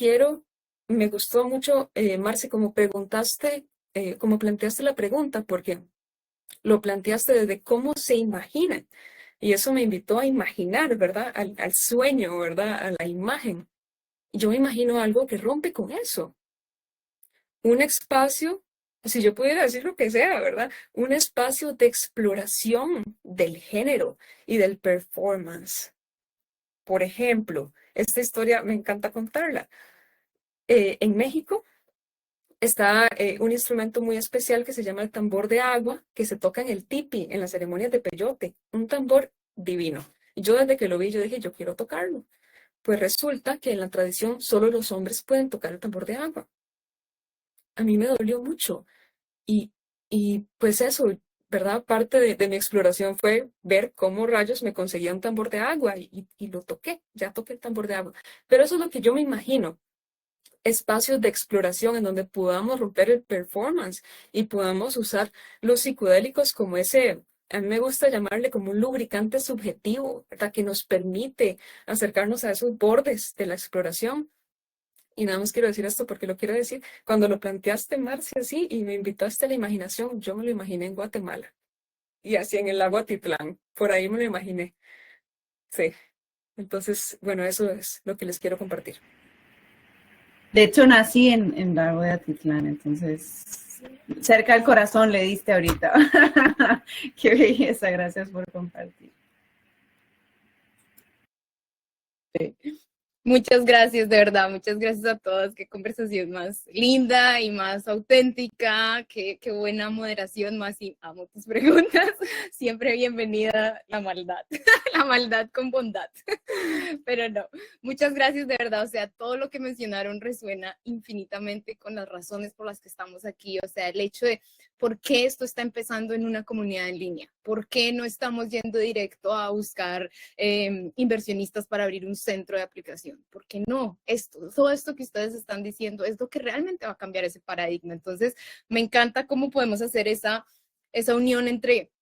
me gustó mucho, Marce, como preguntaste, como planteaste la pregunta, porque lo planteaste desde cómo se imaginan. Y eso me invitó a imaginar, ¿verdad? Al sueño, ¿verdad? A la imagen. Yo me imagino algo que rompe con eso. Un espacio, si yo pudiera decir lo que sea, ¿verdad? Un espacio de exploración del género y del performance. Por ejemplo, esta historia me encanta contarla. En México está un instrumento muy especial que se llama el tambor de agua, que se toca en el tipi, en las ceremonias de peyote. Un tambor divino. Y yo desde que lo vi, yo dije, yo quiero tocarlo. Pues resulta que en la tradición solo los hombres pueden tocar el tambor de agua. A mí me dolió mucho. Y, y pues eso, ¿verdad? Parte de mi exploración fue ver cómo rayos me conseguía un tambor de agua y lo toqué, ya toqué el tambor de agua. Pero eso es lo que yo me imagino, espacios de exploración en donde podamos romper el performance y podamos usar los psicodélicos como a mí me gusta llamarle como un lubricante subjetivo, ¿verdad? Que nos permite acercarnos a esos bordes de la exploración. Y nada más quiero decir esto porque lo quiero decir. Cuando lo planteaste, Marcia, así, y me invitaste a la imaginación, yo me lo imaginé en Guatemala. Y así en el lago Atitlán. Por ahí me lo imaginé. Sí. Entonces, bueno, eso es lo que les quiero compartir. De hecho, nací en Lago de Atitlán, entonces cerca del corazón le diste ahorita. Qué belleza, gracias por compartir. Muchas gracias, de verdad, muchas gracias a todas. Qué conversación más linda y más auténtica, qué buena moderación, más y amo tus preguntas. Siempre bienvenida la maldad, la maldad con bondad. Pero no, muchas gracias de verdad, o sea, todo lo que mencionaron resuena infinitamente con las razones por las que estamos aquí, o sea, el hecho de por qué esto está empezando en una comunidad en línea, por qué no estamos yendo directo a buscar inversionistas para abrir un centro de aplicación. ¿Por qué no? Todo esto que ustedes están diciendo es lo que realmente va a cambiar ese paradigma. Entonces, me encanta cómo podemos hacer esa unión entre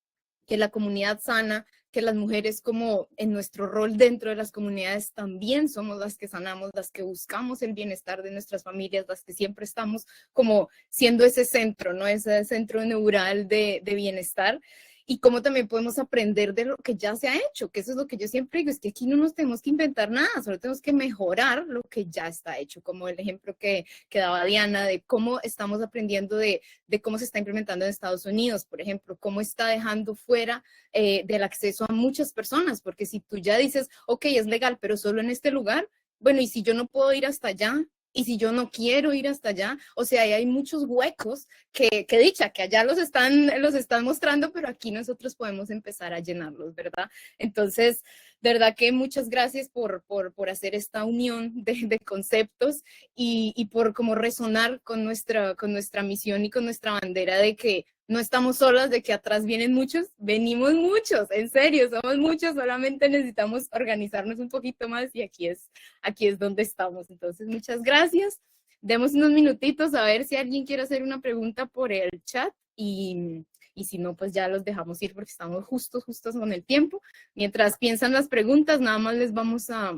que la comunidad sana, que las mujeres como en nuestro rol dentro de las comunidades también somos las que sanamos, las que buscamos el bienestar de nuestras familias, las que siempre estamos como siendo ese centro, ¿no? Ese centro neural de bienestar. Y cómo también podemos aprender de lo que ya se ha hecho, que eso es lo que yo siempre digo, es que aquí no nos tenemos que inventar nada, solo tenemos que mejorar lo que ya está hecho, como el ejemplo que daba Diana de cómo estamos aprendiendo de cómo se está implementando en Estados Unidos, por ejemplo, cómo está dejando fuera del acceso a muchas personas, porque si tú ya dices, ok, es legal, pero solo en este lugar, bueno, y si yo no puedo ir hasta allá, y si yo no quiero ir hasta allá, o sea, ahí hay muchos huecos que dicha, que allá los están mostrando, pero aquí nosotros podemos empezar a llenarlos, ¿verdad? Entonces, de verdad que muchas gracias por hacer esta unión de conceptos y por como resonar con nuestra misión y con nuestra bandera de que no estamos solas, de que atrás vienen muchos, venimos muchos, en serio, somos muchos, solamente necesitamos organizarnos un poquito más y aquí es donde estamos. Entonces, muchas gracias. Demos unos minutitos a ver si alguien quiere hacer una pregunta por el chat y si no, pues ya los dejamos ir porque estamos justos con el tiempo. Mientras piensan las preguntas, nada más les vamos a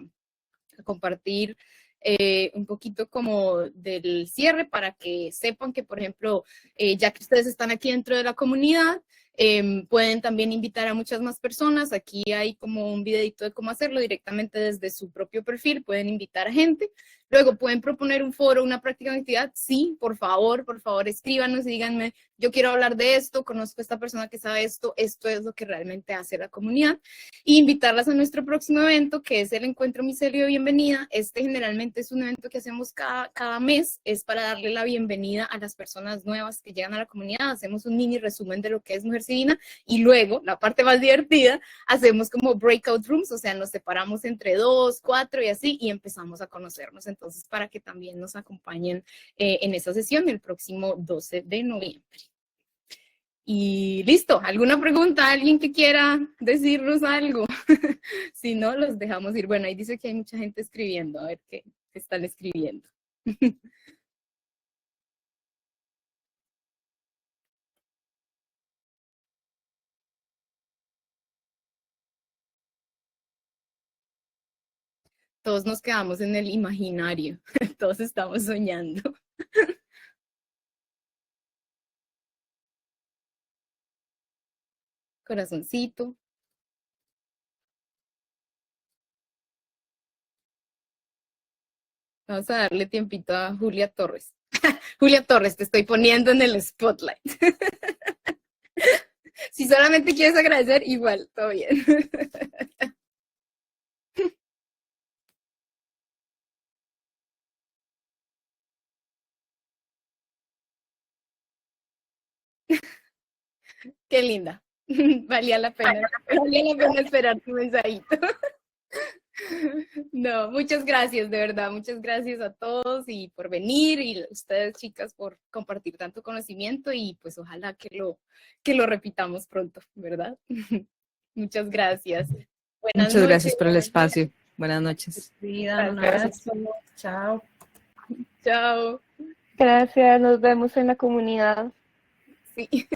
compartir un poquito como del cierre para que sepan que, por ejemplo, ya que ustedes están aquí dentro de la comunidad, pueden también invitar a muchas más personas. Aquí hay como un videito de cómo hacerlo directamente desde su propio perfil. Pueden invitar a gente. Luego, ¿pueden proponer un foro, una práctica de actividad? Sí, por favor, escríbanos y díganme, yo quiero hablar de esto, conozco a esta persona que sabe esto es lo que realmente hace la comunidad. Y invitarlas a nuestro próximo evento, que es el Encuentro Micelio de Bienvenida. Este generalmente es un evento que hacemos cada mes, es para darle la bienvenida a las personas nuevas que llegan a la comunidad. Hacemos un mini resumen de lo que es Mujer Civina y luego, la parte más divertida, hacemos como breakout rooms, o sea, nos separamos entre 2, 4 y así, y empezamos a conocernos. Entonces, para que también nos acompañen en esa sesión el próximo 12 de noviembre. Y listo, ¿alguna pregunta? ¿Alguien que quiera decirnos algo? Si no, los dejamos ir. Bueno, ahí dice que hay mucha gente escribiendo, a ver qué están escribiendo. Todos nos quedamos en el imaginario, todos estamos soñando. Corazoncito. Vamos a darle tiempito a Julia Torres. Julia Torres, te estoy poniendo en el spotlight. Si solamente quieres agradecer, igual, todo bien. Qué linda. Valía la pena esperar tu mensajito. No, muchas gracias, de verdad, muchas gracias a todos y por venir y a ustedes, chicas, por compartir tanto conocimiento y pues ojalá que lo repitamos pronto, ¿verdad? Muchas gracias. Buenas Muchas noches. gracias por el espacio. Buenas noches. Frida, un Gracias. abrazo. Chao. Chao. Gracias, nos vemos en la comunidad. Sí.